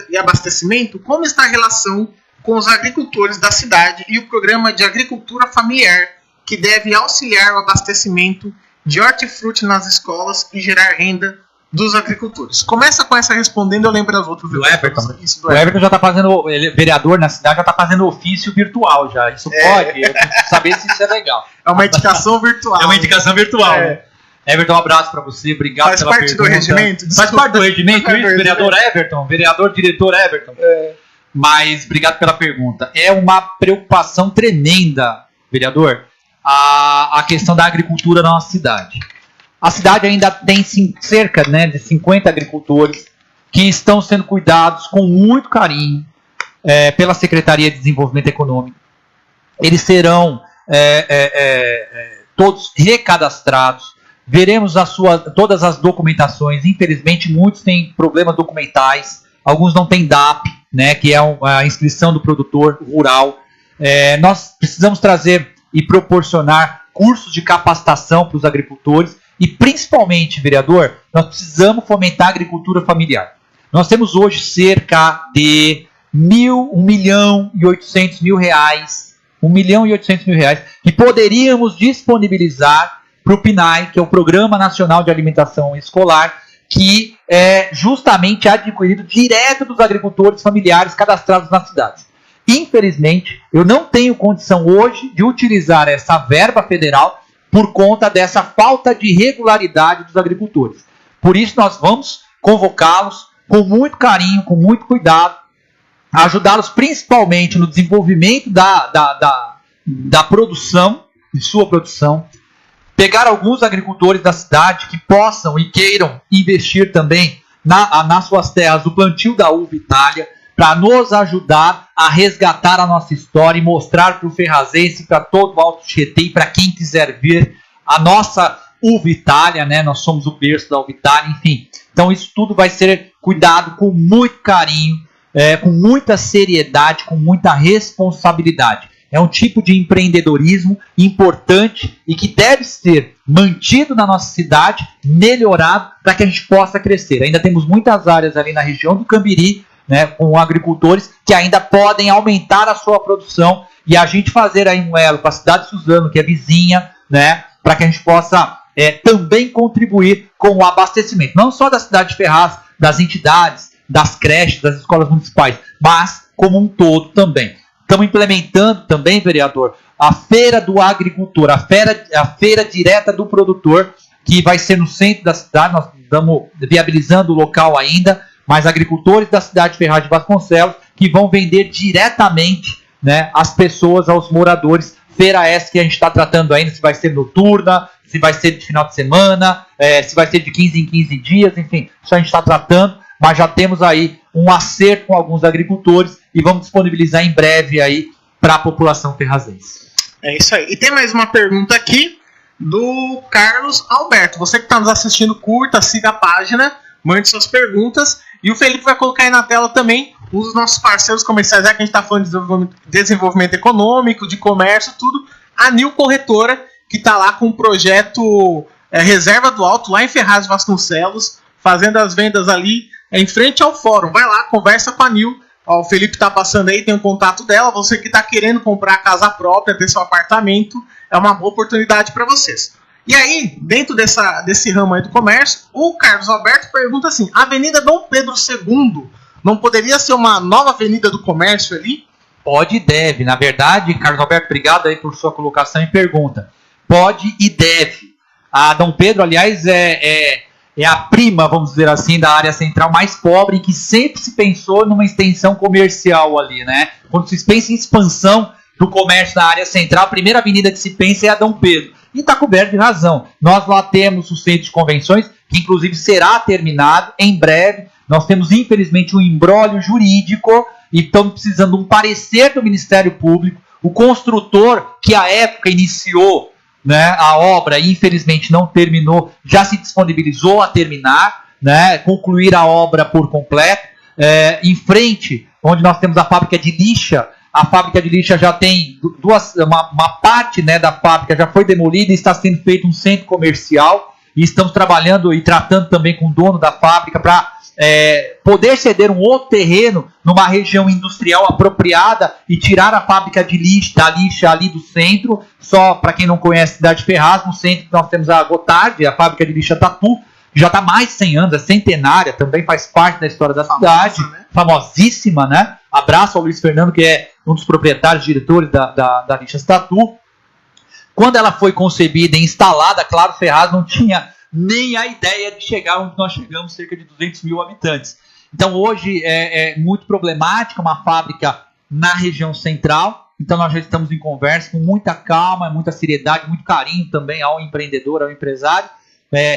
e abastecimento, como está a relação com os agricultores da cidade e o programa de agricultura familiar, que deve auxiliar o abastecimento de hortifruti nas escolas e gerar renda dos agricultores? Começa com essa respondendo, eu lembro as outras. Do Everton. O Everton já está fazendo, ele é vereador na cidade, já está fazendo ofício virtual já. Isso pode, eu preciso saber se isso é legal. É uma indicação virtual. É uma indicação virtual. Everton, um abraço para você, obrigado pela pergunta. Faz parte do regimento? Faz parte do regimento isso, vereador Everton, vereador-diretor Everton. Mas obrigado pela pergunta. É uma preocupação tremenda, vereador, a questão da agricultura na nossa cidade. A cidade ainda tem cerca, né, de 50 agricultores que estão sendo cuidados com muito carinho pela Secretaria de Desenvolvimento Econômico. Eles serão todos recadastrados. Veremos todas as documentações. Infelizmente, muitos têm problemas documentais. Alguns não têm DAP, né, que é a inscrição do produtor rural. Nós precisamos trazer e proporcionar cursos de capacitação para os agricultores. E, principalmente, vereador, nós precisamos fomentar a agricultura familiar. Nós temos hoje cerca de R$1.800.000, R$1.800.000 que poderíamos disponibilizar para o PNAE, que é o Programa Nacional de Alimentação Escolar, que é justamente adquirido direto dos agricultores familiares cadastrados nas cidades. Infelizmente, eu não tenho condição hoje de utilizar essa verba federal por conta dessa falta de regularidade dos agricultores. Por isso, nós vamos convocá-los com muito carinho, com muito cuidado, ajudá-los principalmente no desenvolvimento da produção, de sua produção, pegar alguns agricultores da cidade que possam e queiram investir também nas suas terras do plantio da uva Itália, para nos ajudar a resgatar a nossa história e mostrar para o ferrazense, para todo o Alto Tietê e para quem quiser ver a nossa uva Itália, né? Nós somos o berço da uva Itália, enfim. Então isso tudo vai ser cuidado com muito carinho, com muita seriedade, com muita responsabilidade. É um tipo de empreendedorismo importante e que deve ser mantido na nossa cidade, melhorado, para que a gente possa crescer. Ainda temos muitas áreas ali na região do Cambiri, né, com agricultores que ainda podem aumentar a sua produção e a gente fazer aí um elo para a cidade de Suzano, que é vizinha, né, para que a gente possa também contribuir com o abastecimento, não só da cidade de Ferraz, das entidades, das creches, das escolas municipais, mas como um todo também. Estamos implementando também, vereador, a Feira do Agricultor, a feira direta do produtor, que vai ser no centro da cidade. Nós estamos viabilizando o local ainda, mas agricultores da cidade de Ferraz de Vasconcelos que vão vender diretamente, né, às pessoas, aos moradores. Feira essa que a gente está tratando ainda, se vai ser noturna, se vai ser de final de semana, se vai ser de 15 em 15 dias, enfim, isso a gente está tratando, mas já temos aí um acerto com alguns agricultores e vamos disponibilizar em breve aí para a população ferrazense. É isso aí. E tem mais uma pergunta aqui do Carlos Alberto. Você que está nos assistindo, curta, siga a página, mande suas perguntas. E o Felipe vai colocar aí na tela também um dos nossos parceiros comerciais, já que a gente está falando de desenvolvimento econômico, de comércio, tudo. A Nil Corretora, que está lá com o projeto Reserva do Alto, lá em Ferraz de Vasconcelos, fazendo as vendas ali em frente ao fórum. Vai lá, conversa com a Nil. Ó, o Felipe está passando aí, tem o contato dela. Você que está querendo comprar a casa própria, ter seu apartamento, é uma boa oportunidade para vocês. E aí, dentro desse ramo aí do comércio, o Carlos Alberto pergunta assim: a Avenida Dom Pedro II não poderia ser uma nova avenida do comércio ali? Pode e deve. Na verdade, Carlos Alberto, obrigado aí por sua colocação e pergunta. Pode e deve. A Dom Pedro, aliás, é a prima, vamos dizer assim, da área central mais pobre, que sempre se pensou numa extensão comercial ali, né? Quando se pensa em expansão do comércio na área central, a primeira avenida que se pensa é a Dom Pedro. E está coberto de razão. Nós lá temos o centro de convenções, que inclusive será terminado em breve. Nós temos, infelizmente, um imbróglio jurídico e estamos precisando de um parecer do Ministério Público. O construtor, que à época iniciou, né, a obra e infelizmente não terminou, já se disponibilizou a terminar, né, concluir a obra por completo. Em frente, onde nós temos a fábrica de lixa, A fábrica de lixa já tem uma parte, né, da fábrica já foi demolida e está sendo feito um centro comercial. E estamos trabalhando e tratando também com o dono da fábrica para poder ceder um outro terreno numa região industrial apropriada e tirar a fábrica de lixa ali do centro. Só para quem não conhece a cidade de Ferraz, no centro nós temos a Gotard, a fábrica de lixa Tatu, que já está há mais de 100 anos, é centenária, também faz parte da história da cidade, né? Famosíssima, né? Abraço ao Luiz Fernando, que é um dos proprietários, diretores da lixa Tatu. Quando ela foi concebida e instalada, claro, Ferraz não tinha nem a ideia de chegar onde nós chegamos, cerca de 200 mil habitantes. Então hoje é muito problemática uma fábrica na região central. Então nós já estamos em conversa com muita calma, muita seriedade, muito carinho também ao empreendedor, ao empresário,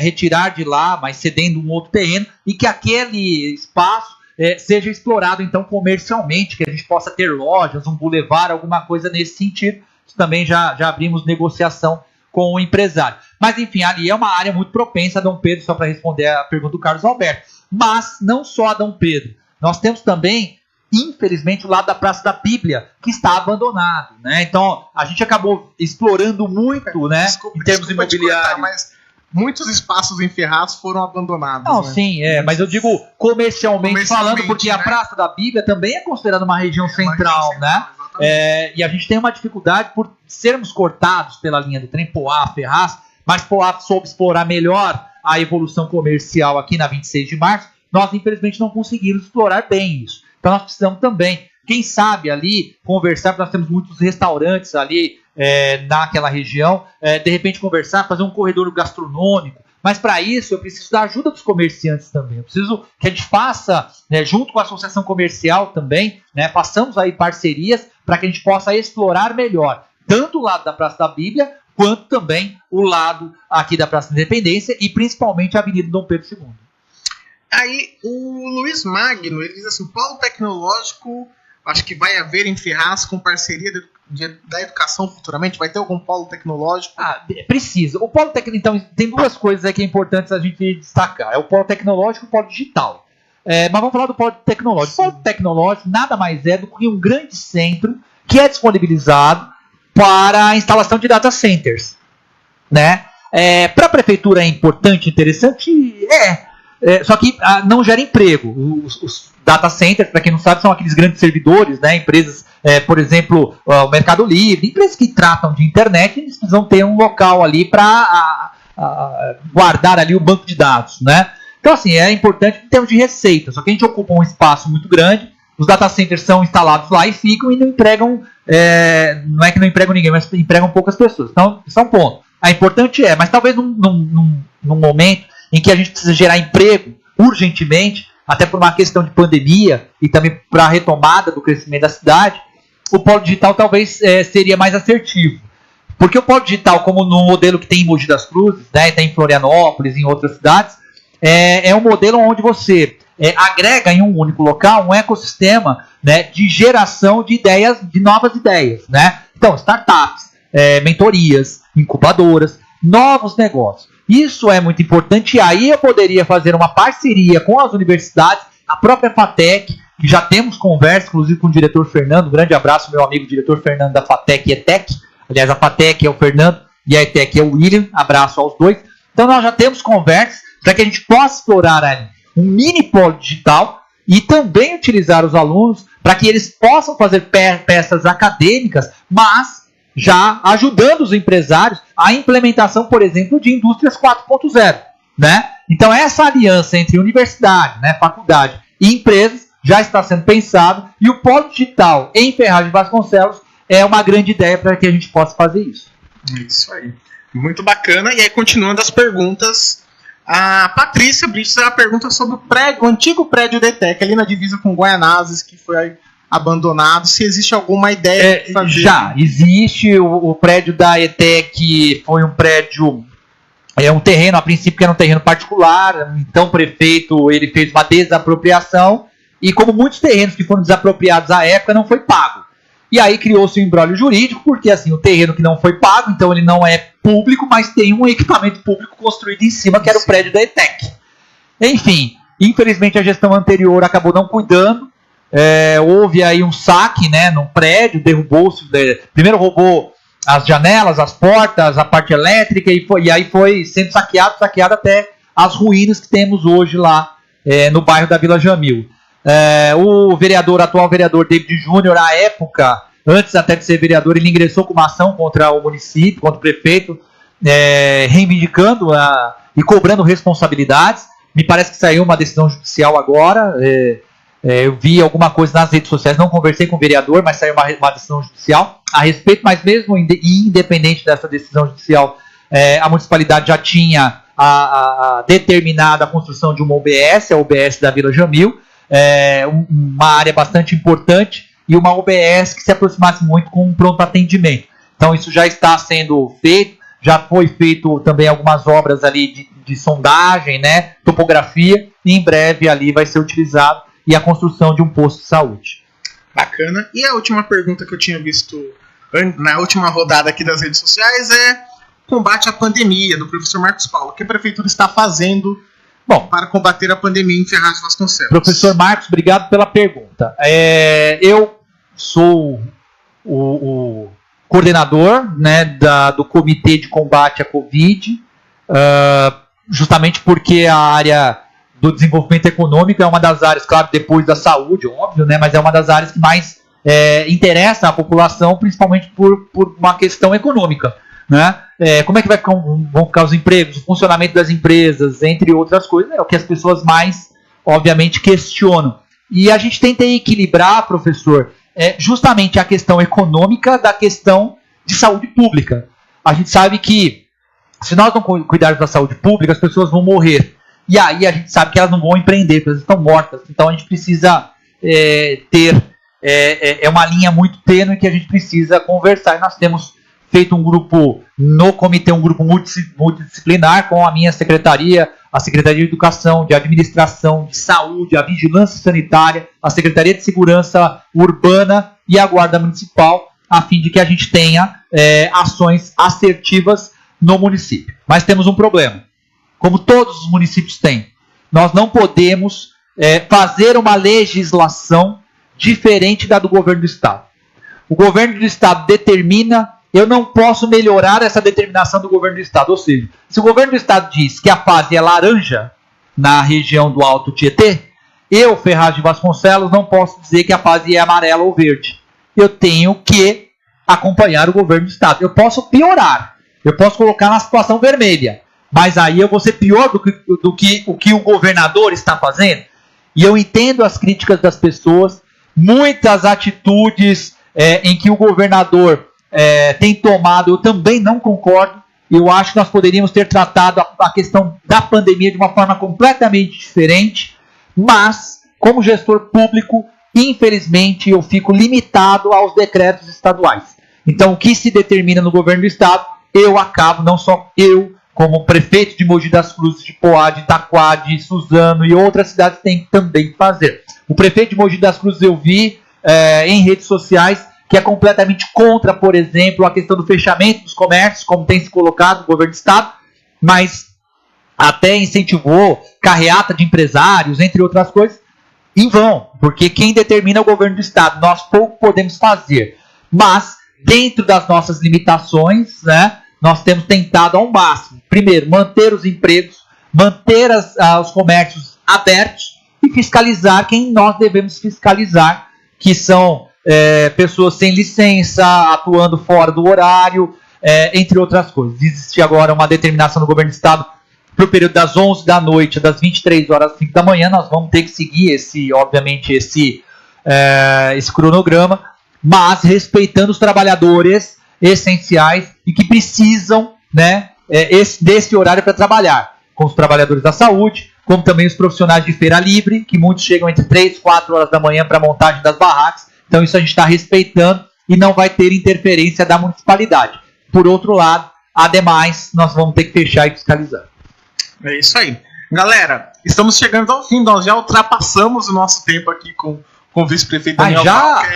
retirar de lá, mas cedendo um outro terreno, e que aquele espaço seja explorado então comercialmente, que a gente possa ter lojas, um bulevar, alguma coisa nesse sentido. Isso também já abrimos negociação com o empresário. Mas enfim, ali é uma área muito propensa a Dom Pedro, só para responder a pergunta do Carlos Alberto. Mas não só a Dom Pedro. Nós temos também, infelizmente, o lado da Praça da Bíblia, que está abandonado, né? Então, a gente acabou explorando muito, né, em termos imobiliários. Mas muitos espaços em Ferraz foram abandonados. Não, né? sim, mas eu digo comercialmente falando, porque a Praça da Bíblia também é considerada uma região central, né? E a gente tem uma dificuldade por sermos cortados pela linha do trem Poá-Ferraz, mas Poá soube explorar melhor a evolução comercial aqui na 26 de março. Nós, infelizmente, não conseguimos explorar bem isso. Então nós precisamos também, quem sabe ali, conversar, porque nós temos muitos restaurantes ali naquela região, de repente conversar, fazer um corredor gastronômico. Mas para isso eu preciso da ajuda dos comerciantes também. Eu preciso que a gente faça, junto com a associação comercial também, façamos aí parcerias para que a gente possa explorar melhor tanto o lado da Praça da Bíblia, quanto também o lado aqui da Praça da Independência e principalmente a Avenida Dom Pedro II. Aí o Luiz Magno, ele diz assim, o polo tecnológico, acho que vai haver em Ferraz com parceria da educação futuramente, vai ter algum polo tecnológico? Precisa. O polo tecnológico, então, tem duas coisas que é importante a gente destacar. É o polo tecnológico e o polo digital. Mas vamos falar do polo tecnológico. O polo tecnológico nada mais é do que um grande centro que é disponibilizado para a instalação de data centers, né? Para a prefeitura é importante, interessante, só que não gera emprego. Os data centers, para quem não sabe, são aqueles grandes servidores, né? Empresas, por exemplo, o Mercado Livre, empresas que tratam de internet, eles precisam ter um local ali para guardar ali o banco de dados, né? Então, assim, é importante em termos de receita, só que a gente ocupa um espaço muito grande, os data centers são instalados lá e ficam e não empregam, não é que não empregam ninguém, mas empregam poucas pessoas. Então, isso é um ponto. A importante mas talvez num momento em que a gente precisa gerar emprego urgentemente, até por uma questão de pandemia e também para a retomada do crescimento da cidade, o polo digital talvez seria mais assertivo. Porque o polo digital, como no modelo que tem em Mogi das Cruzes, né, tem em Florianópolis, em outras cidades, é um modelo onde você agrega em um único local um ecossistema, né, de geração de ideias, de novas ideias, né? Então, startups, mentorias, incubadoras, novos negócios. Isso é muito importante, e aí eu poderia fazer uma parceria com as universidades, a própria FATEC, que já temos conversa, inclusive com o diretor Fernando, um grande abraço, meu amigo diretor Fernando da FATEC e ETEC, aliás, a FATEC é o Fernando e a ETEC é o William, abraço aos dois. Então nós já temos conversas para que a gente possa explorar ali um mini polo digital e também utilizar os alunos para que eles possam fazer peças acadêmicas, mas já ajudando os empresários a implementação, por exemplo, de indústrias 4.0, né? Então essa aliança entre universidade, né, faculdade e empresas já está sendo pensado, e o polo digital em Ferraz de Vasconcelos é uma grande ideia para que a gente possa fazer isso. Isso aí. Muito bacana. E aí, continuando as perguntas, a Patrícia Brites, ela pergunta sobre o antigo prédio da ETEC, ali na divisa com Guaianazes, que foi abandonado, se existe alguma ideia de fazer. Já existe o prédio da ETEC, foi um prédio, um terreno, a princípio que era um terreno particular, então o prefeito ele fez uma desapropriação, e como muitos terrenos que foram desapropriados à época, não foi pago. E aí criou-se um imbróglio jurídico, porque assim, o terreno que não foi pago, então ele não é público, mas tem um equipamento público construído em cima, que era o prédio da ETEC. Enfim, infelizmente a gestão anterior acabou não cuidando, houve aí um saque, né, num prédio, derrubou-se, primeiro roubou as janelas, as portas, a parte elétrica, e aí foi sendo saqueado até as ruínas que temos hoje lá no bairro da Vila Jamil. O atual vereador David Júnior, à época, antes até de ser vereador, ele ingressou com uma ação contra o município, contra o prefeito, reivindicando e cobrando responsabilidades. Me parece que saiu uma decisão judicial agora. Eu vi alguma coisa nas redes sociais, não conversei com o vereador, mas saiu uma decisão judicial a respeito, mas mesmo independente dessa decisão judicial, a municipalidade já tinha determinado a construção de uma OBS, a OBS da Vila Jamil, uma área bastante importante e uma OBS que se aproximasse muito com um pronto atendimento. Então isso já está sendo feito, já foi feito também algumas obras ali de sondagem, né, topografia, e em breve ali vai ser utilizado e a construção de um posto de saúde. Bacana. E a última pergunta que eu tinha visto na última rodada aqui das redes sociais é combate à pandemia, do professor Marcos Paulo. O que a prefeitura está fazendo para combater a pandemia em Ferraz de Vasconcelos? Professor Marcos, obrigado pela pergunta. Eu sou o coordenador, né, do Comitê de Combate à Covid, justamente porque a área do desenvolvimento econômico é uma das áreas, claro, depois da saúde, óbvio, né, mas é uma das áreas que mais interessa a população, principalmente por uma questão econômica, né? Como é que vão ficar os empregos, o funcionamento das empresas, entre outras coisas, é o que as pessoas mais, obviamente, questionam. E a gente tenta equilibrar, professor, justamente a questão econômica da questão de saúde pública. A gente sabe que, se nós não cuidarmos da saúde pública, as pessoas vão morrer. E aí a gente sabe que elas não vão empreender, porque elas estão mortas. Então a gente precisa ter uma linha muito tênue que a gente precisa conversar. E nós temos feito um grupo no comitê, um grupo multidisciplinar com a minha secretaria, a Secretaria de Educação, de Administração, de Saúde, a Vigilância Sanitária, a Secretaria de Segurança Urbana e a Guarda Municipal, a fim de que a gente tenha ações assertivas no município. Mas temos um problema. Como todos os municípios têm, nós não podemos fazer uma legislação diferente da do governo do Estado. O governo do Estado determina, eu não posso melhorar essa determinação do governo do Estado. Ou seja, se o governo do Estado diz que a fase é laranja na região do Alto Tietê, eu, Ferraz de Vasconcelos, não posso dizer que a fase é amarela ou verde. Eu tenho que acompanhar o governo do Estado. Eu posso piorar, eu posso colocar na situação vermelha, mas aí eu vou ser pior do que o governador está fazendo. E eu entendo as críticas das pessoas, muitas atitudes em que o governador tem tomado, eu também não concordo. Eu acho que nós poderíamos ter tratado a questão da pandemia de uma forma completamente diferente, mas, como gestor público, infelizmente, eu fico limitado aos decretos estaduais. Então, o que se determina no governo do Estado, eu acabo, não só eu, como prefeito de Mogi das Cruzes, de Poá, de Itaquá, de Suzano e outras cidades têm também que fazer. O prefeito de Mogi das Cruzes eu vi em redes sociais que é completamente contra, por exemplo, a questão do fechamento dos comércios, como tem se colocado no governo do Estado, mas até incentivou carreata de empresários, entre outras coisas, em vão, porque quem determina é o governo do Estado. Nós pouco podemos fazer, mas dentro das nossas limitações, né, nós temos tentado ao máximo, primeiro, manter os empregos, manter os comércios abertos e fiscalizar quem nós devemos fiscalizar, que são pessoas sem licença, atuando fora do horário, entre outras coisas. Existe agora uma determinação do governo do Estado para o período das 11 da noite, das 23 horas às 5 da manhã. Nós vamos ter que seguir esse cronograma, mas respeitando os trabalhadores essenciais e que precisam, né, desse horário para trabalhar, com os trabalhadores da saúde, como também os profissionais de feira livre, que muitos chegam entre 3 e 4 horas da manhã para a montagem das barracas. Então isso a gente está respeitando e não vai ter interferência da municipalidade. Por outro lado, ademais, nós vamos ter que fechar e fiscalizar. É isso aí. Galera, estamos chegando ao fim, nós já ultrapassamos o nosso tempo aqui com o vice-prefeito Daniel Valk.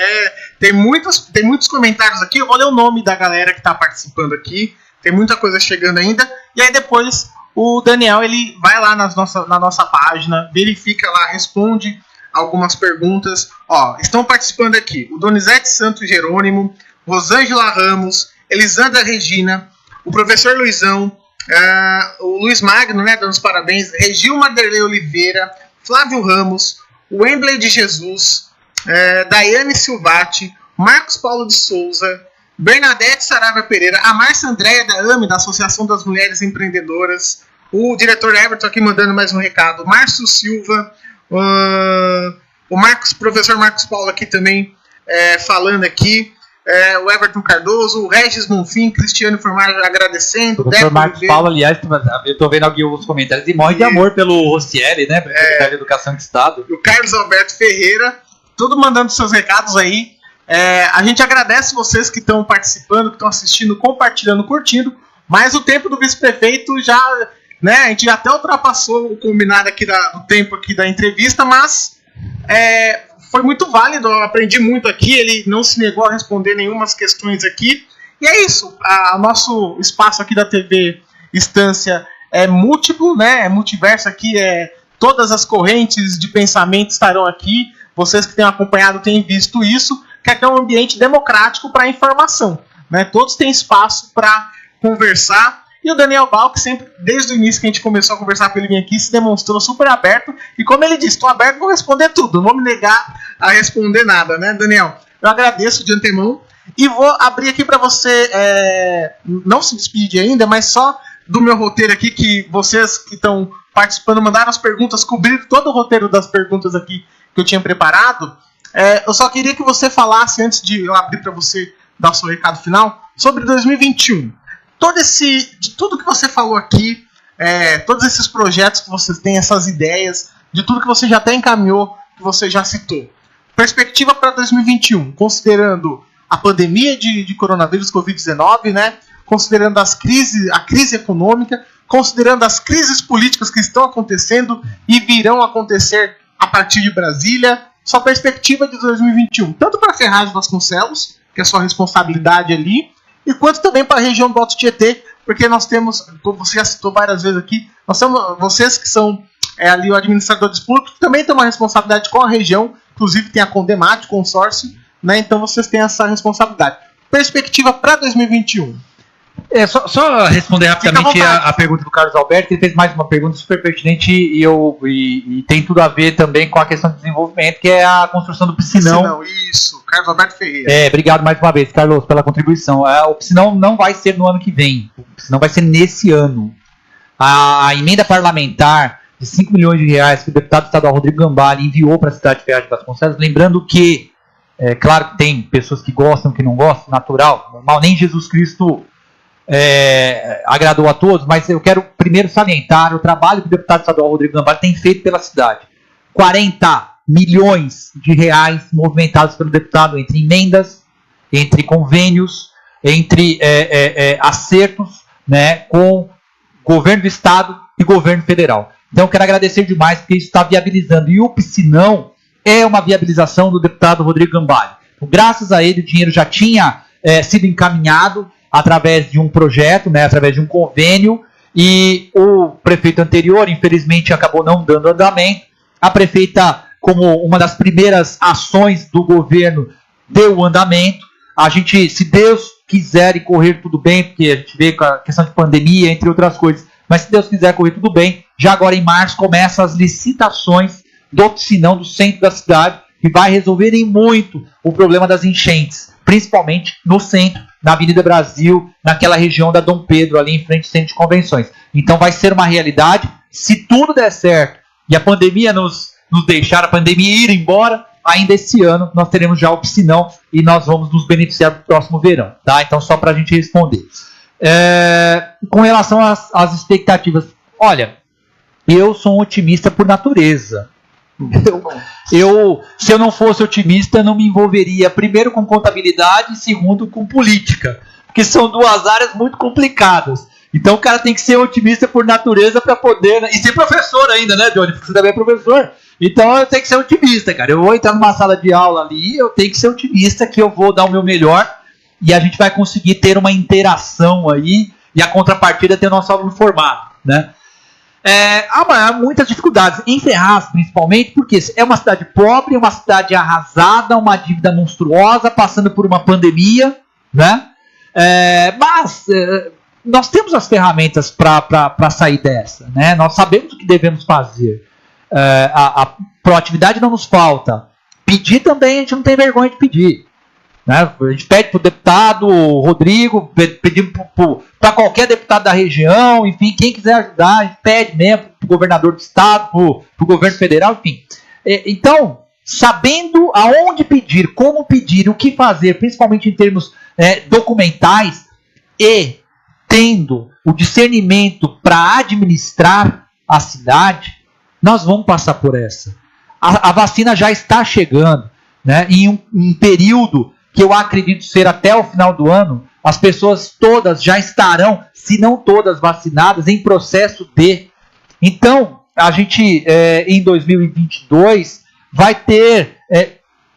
Tem muitos comentários aqui, eu vou ler o nome da galera que está participando aqui, tem muita coisa chegando ainda, e aí depois o Daniel ele vai lá na nossa página, verifica lá, responde algumas perguntas. Ó, estão participando aqui o Donizete Santos Jerônimo, Rosângela Ramos, Elisandra Regina, o professor Luizão, o Luiz Magno, né, dando os parabéns, Regil Maderlei Oliveira, Flávio Ramos, o Wembley de Jesus, Daiane Silvati, Marcos Paulo de Souza, Bernadette Saravia Pereira, a Márcia Andréia da AME, da Associação das Mulheres Empreendedoras, o diretor Everton aqui mandando mais um recado, Márcio Silva, o professor Marcos Paulo aqui também falando aqui, o Everton Cardoso, o Regis Monfim, Cristiano Formar agradecendo. O professor Marcos Paulo, aliás, eu estou vendo aqui os comentários, e morre de amor pelo Rossielli, né, pelo secretário de Educação de Estado. O Carlos Alberto Ferreira, tudo mandando seus recados aí. A gente agradece vocês que estão participando, que estão assistindo, compartilhando, curtindo, mas o tempo do vice-prefeito já, né, a gente já até ultrapassou o combinado aqui do tempo aqui da entrevista, mas foi muito válido, eu aprendi muito aqui, ele não se negou a responder nenhumas questões aqui, e é isso, o nosso espaço aqui da TV Estância é múltiplo, né, é multiverso aqui, todas as correntes de pensamento estarão aqui, vocês que têm acompanhado têm visto isso, que aqui é um ambiente democrático para informação, né, todos têm espaço para conversar. E o Daniel Bal, que sempre, desde o início que a gente começou a conversar com ele vir aqui, se demonstrou super aberto. E como ele disse, estou aberto para responder tudo, não vou me negar a responder nada, né, Daniel? Eu agradeço de antemão e vou abrir aqui para você, não se despedir ainda, mas só do meu roteiro aqui, que vocês que estão participando mandaram as perguntas, cobriram todo o roteiro das perguntas aqui que eu tinha preparado. Eu só queria que você falasse, antes de eu abrir para você dar o seu recado final, sobre 2021. De tudo que você falou aqui, todos esses projetos que vocês têm, essas ideias, de tudo que você já até encaminhou, que você já citou. Perspectiva para 2021, considerando a pandemia de coronavírus, Covid-19, né? Considerando a crise econômica, considerando as crises políticas que estão acontecendo e virão acontecer a partir de Brasília. Sua perspectiva de 2021, tanto para Ferraz de Vasconcelos, que é sua responsabilidade ali, e quanto também para a região do Alto Tietê, porque nós temos, como você já citou várias vezes aqui, nós temos vocês que são ali o administradores públicos, que também tem uma responsabilidade com a região, inclusive tem a Condemate, consórcio, né? Então vocês têm essa responsabilidade. Perspectiva para 2021. Só responder rapidamente a pergunta do Carlos Alberto, que ele fez mais uma pergunta super pertinente e tem tudo a ver também com a questão de desenvolvimento, que é a construção do piscinão. Isso, Carlos Alberto Ferreira. Obrigado mais uma vez, Carlos, pela contribuição. O piscinão não vai ser no ano que vem, o piscinão vai ser nesse ano. A emenda parlamentar de 5 milhões de reais que o deputado estadual Rodrigo Gambale enviou para a cidade de Ferraz de Vasconcelos, lembrando que, claro que tem pessoas que gostam, que não gostam, natural, normal, nem Jesus Cristo agradou a todos, mas eu quero primeiro salientar o trabalho que o deputado estadual Rodrigo Gambale tem feito pela cidade. 40 milhões de reais movimentados pelo deputado entre emendas, entre convênios, entre acertos, né, com governo do estado e governo federal. Então eu quero agradecer demais, porque isso está viabilizando. E o piscinão é uma viabilização do deputado Rodrigo Gambale. Então, graças a ele, o dinheiro já tinha sido encaminhado através de um projeto, né, através de um convênio, e o prefeito anterior, infelizmente, acabou não dando andamento. A prefeita, como uma das primeiras ações do governo, deu o andamento. A gente, se Deus quiser e correr tudo bem, porque a gente vê com a questão de pandemia, entre outras coisas, mas se Deus quiser correr tudo bem, já agora em março começam as licitações do piscinão do centro da cidade, que vai resolver em muito o problema das enchentes, principalmente no centro, na Avenida Brasil, naquela região da Dom Pedro, ali em frente ao centro de convenções. Então vai ser uma realidade, se tudo der certo e a pandemia nos deixar, a pandemia ir embora, ainda esse ano nós teremos já o piscinão e nós vamos nos beneficiar do próximo verão, tá? Então só para a gente responder. Com relação às expectativas, olha, eu sou um otimista por natureza. Se eu não fosse otimista, não me envolveria, primeiro, com contabilidade e segundo, com política, porque são duas áreas muito complicadas. Então o cara tem que ser otimista por natureza para poder, e ser professor ainda, né, Johnny? Porque você também é professor. Então eu tenho que ser otimista, cara. Eu vou entrar numa sala de aula ali, eu tenho que ser otimista, que eu vou dar o meu melhor e a gente vai conseguir ter uma interação aí, e a contrapartida é ter o nosso aluno formado, né? Há muitas dificuldades, em Ferraz principalmente, porque é uma cidade pobre, uma cidade arrasada, uma dívida monstruosa, passando por uma pandemia, né? Mas nós temos as ferramentas para sair dessa, né? Nós sabemos o que devemos fazer. A proatividade não nos falta. Pedir também, a gente não tem vergonha de pedir, né? A gente pede para o deputado Rodrigo, pedimos para qualquer deputado da região, enfim, quem quiser ajudar, a gente pede mesmo para o governador do estado, para o governo federal, enfim. Então, sabendo aonde pedir, como pedir, o que fazer, principalmente em termos documentais, e tendo o discernimento para administrar a cidade, nós vamos passar por essa. A vacina já está chegando, né? Em um período que eu acredito ser até o final do ano, as pessoas todas já estarão, se não todas vacinadas, em processo de. Então, a gente, em 2022, vai ter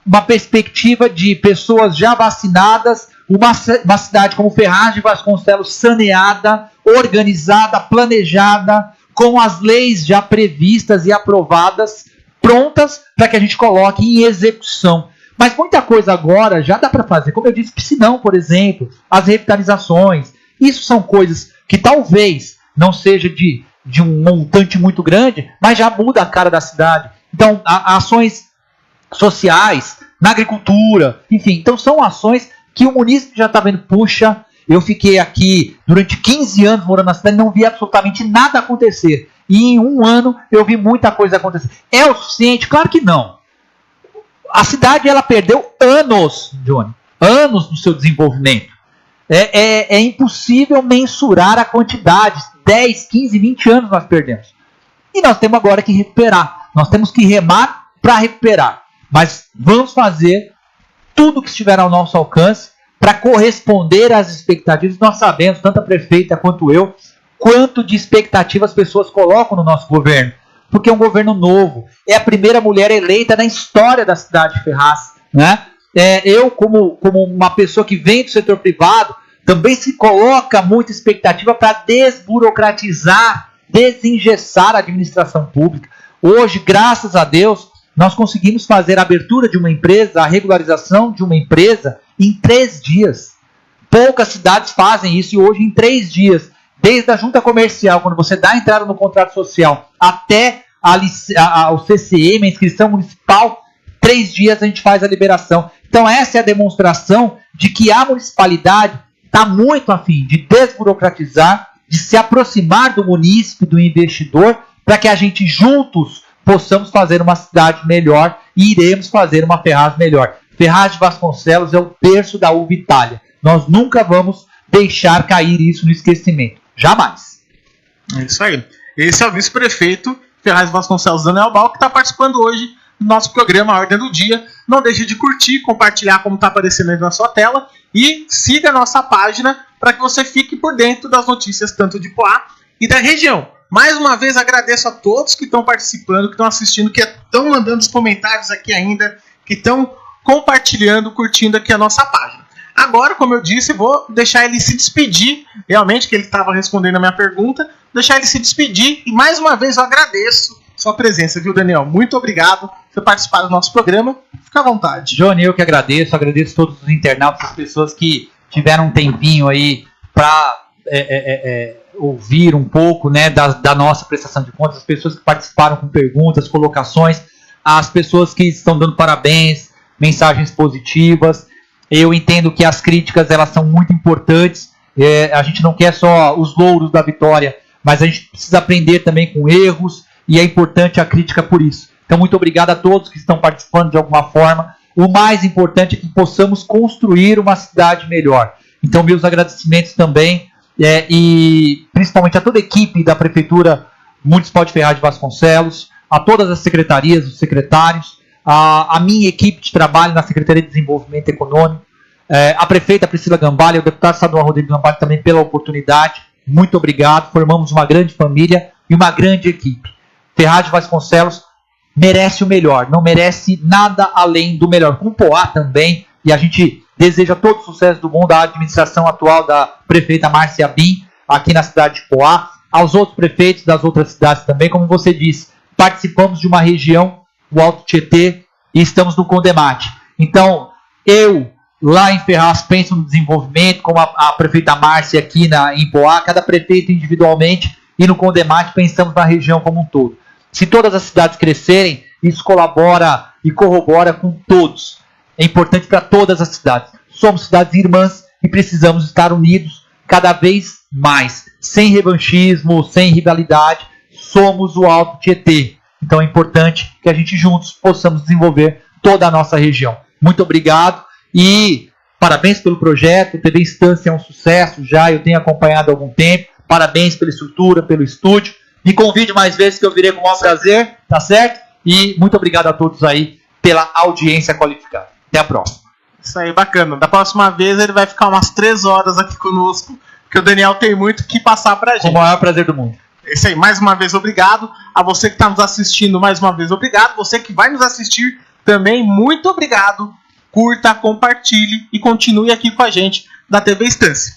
uma perspectiva de pessoas já vacinadas, uma cidade como Ferraz de Vasconcelos saneada, organizada, planejada, com as leis já previstas e aprovadas, prontas para que a gente coloque em execução. Mas muita coisa agora já dá para fazer. Como eu disse, piscinão, por exemplo, as revitalizações. Isso são coisas que talvez não seja de um montante muito grande, mas já muda a cara da cidade. Então, ações sociais, na agricultura, enfim. Então, são ações que o munícipe já está vendo. Puxa, eu fiquei aqui durante 15 anos morando na cidade e não vi absolutamente nada acontecer. E em um ano eu vi muita coisa acontecer. É o suficiente? Claro que não. A cidade ela perdeu anos, Johnny, anos no seu desenvolvimento. É impossível mensurar a quantidade. 10, 15, 20 anos nós perdemos. E nós temos agora que recuperar. Nós temos que remar para recuperar. Mas vamos fazer tudo que estiver ao nosso alcance para corresponder às expectativas. Nós sabemos, tanto a prefeita quanto eu, quanto de expectativa as pessoas colocam no nosso governo. Porque é um governo novo. É a primeira mulher eleita na história da cidade de Ferraz, né? Eu, como uma pessoa que vem do setor privado, também se coloca muita expectativa para desburocratizar, desengessar a administração pública. Hoje, graças a Deus, nós conseguimos fazer a abertura de uma empresa, a regularização de uma empresa em 3 dias. Poucas cidades fazem isso e hoje em 3 dias. Desde a junta comercial, quando você dá a entrada no contrato social, até o CCM, a inscrição municipal, 3 dias a gente faz a liberação. Então essa é a demonstração de que a municipalidade está muito afim de desburocratizar, de se aproximar do munícipe, do investidor, para que a gente juntos possamos fazer uma cidade melhor e iremos fazer uma Ferraz melhor. Ferraz de Vasconcelos é o berço da uva Itália. Nós nunca vamos deixar cair isso no esquecimento. Jamais. É isso aí. Esse é o vice-prefeito Ferraz de Vasconcelos, Daniel Bal, que está participando hoje do nosso programa Ordem do Dia. Não deixe de curtir, compartilhar como está aparecendo aí na sua tela e siga a nossa página para que você fique por dentro das notícias tanto de Poá e da região. Mais uma vez agradeço a todos que estão participando, que estão assistindo, que estão mandando os comentários aqui ainda, que estão compartilhando, curtindo aqui a nossa página. Agora, como eu disse, vou deixar ele se despedir, realmente, que ele estava respondendo a minha pergunta, deixar ele se despedir, e mais uma vez eu agradeço sua presença, viu, Daniel? Muito obrigado por participar do nosso programa, fica à vontade. Johnny, eu que agradeço todos os internautas, as pessoas que tiveram um tempinho aí para ouvir um pouco, né, da nossa prestação de contas, as pessoas que participaram com perguntas, colocações, as pessoas que estão dando parabéns, mensagens positivas. Eu entendo que as críticas elas são muito importantes. A gente não quer só os louros da vitória, mas a gente precisa aprender também com erros e é importante a crítica por isso. Então, muito obrigado a todos que estão participando de alguma forma. O mais importante é que possamos construir uma cidade melhor. Então, meus agradecimentos também e principalmente a toda a equipe da Prefeitura Municipal de Ferraz de Vasconcelos, a todas as secretarias, os secretários, a minha equipe de trabalho na Secretaria de Desenvolvimento Econômico, a prefeita Priscila Gambale, o deputado estadual Rodrigo Gambale também pela oportunidade. Muito obrigado, formamos uma grande família e uma grande equipe. Ferraz de Vasconcelos merece o melhor, não merece nada além do melhor. Com o Poá também, e a gente deseja todo o sucesso do mundo à administração atual da prefeita Márcia Bim, aqui na cidade de Poá. aos outros prefeitos das outras cidades também. Como você disse, participamos de uma região, o Alto Tietê, e estamos no Condemate. Então, eu, lá em Ferraz, penso no desenvolvimento, como a prefeita Márcia aqui em Poá, cada prefeito individualmente, e no Condemate pensamos na região como um todo. Se todas as cidades crescerem, isso colabora e corrobora com todos. É importante para todas as cidades. Somos cidades irmãs e precisamos estar unidos cada vez mais. Sem revanchismo, sem rivalidade, somos o Alto Tietê. Então é importante que a gente juntos possamos desenvolver toda a nossa região. Muito obrigado e parabéns pelo projeto. O TV Instância é um sucesso já, eu tenho acompanhado há algum tempo. Parabéns pela estrutura, pelo estúdio. Me convide mais vezes que eu virei com o maior prazer, tá certo? E muito obrigado a todos aí pela audiência qualificada. Até a próxima. Isso aí, bacana. Da próxima vez ele vai ficar umas 3 horas aqui conosco, porque o Daniel tem muito que passar pra gente. Com o maior prazer do mundo. Isso aí, mais uma vez obrigado. A você que está nos assistindo, mais uma vez obrigado. Você que vai nos assistir também, muito obrigado. Curta, compartilhe e continue aqui com a gente da TV Instância.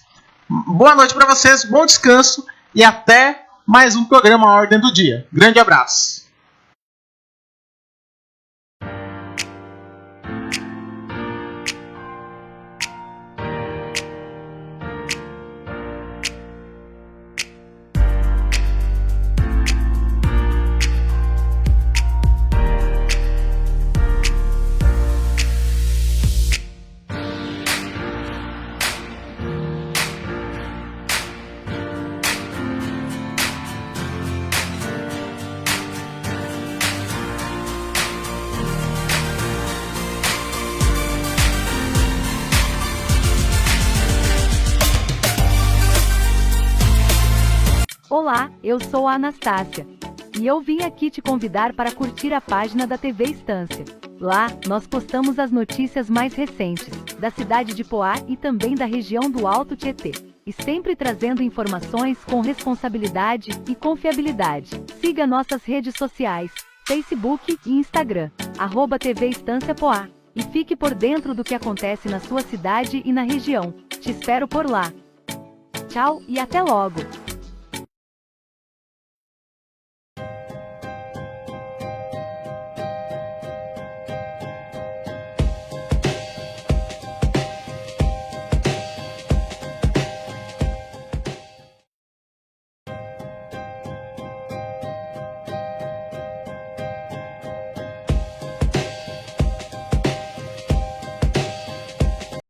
Boa noite para vocês, bom descanso e até mais um programa Ordem do Dia. Grande abraço. Olá, eu sou a Anastácia e eu vim aqui te convidar para curtir a página da TV Instância. Lá, nós postamos as notícias mais recentes da cidade de Poá e também da região do Alto Tietê, e sempre trazendo informações com responsabilidade e confiabilidade. Siga nossas redes sociais, Facebook e Instagram, @TV Instância Poá, e fique por dentro do que acontece na sua cidade e na região. Te espero por lá. Tchau e até logo!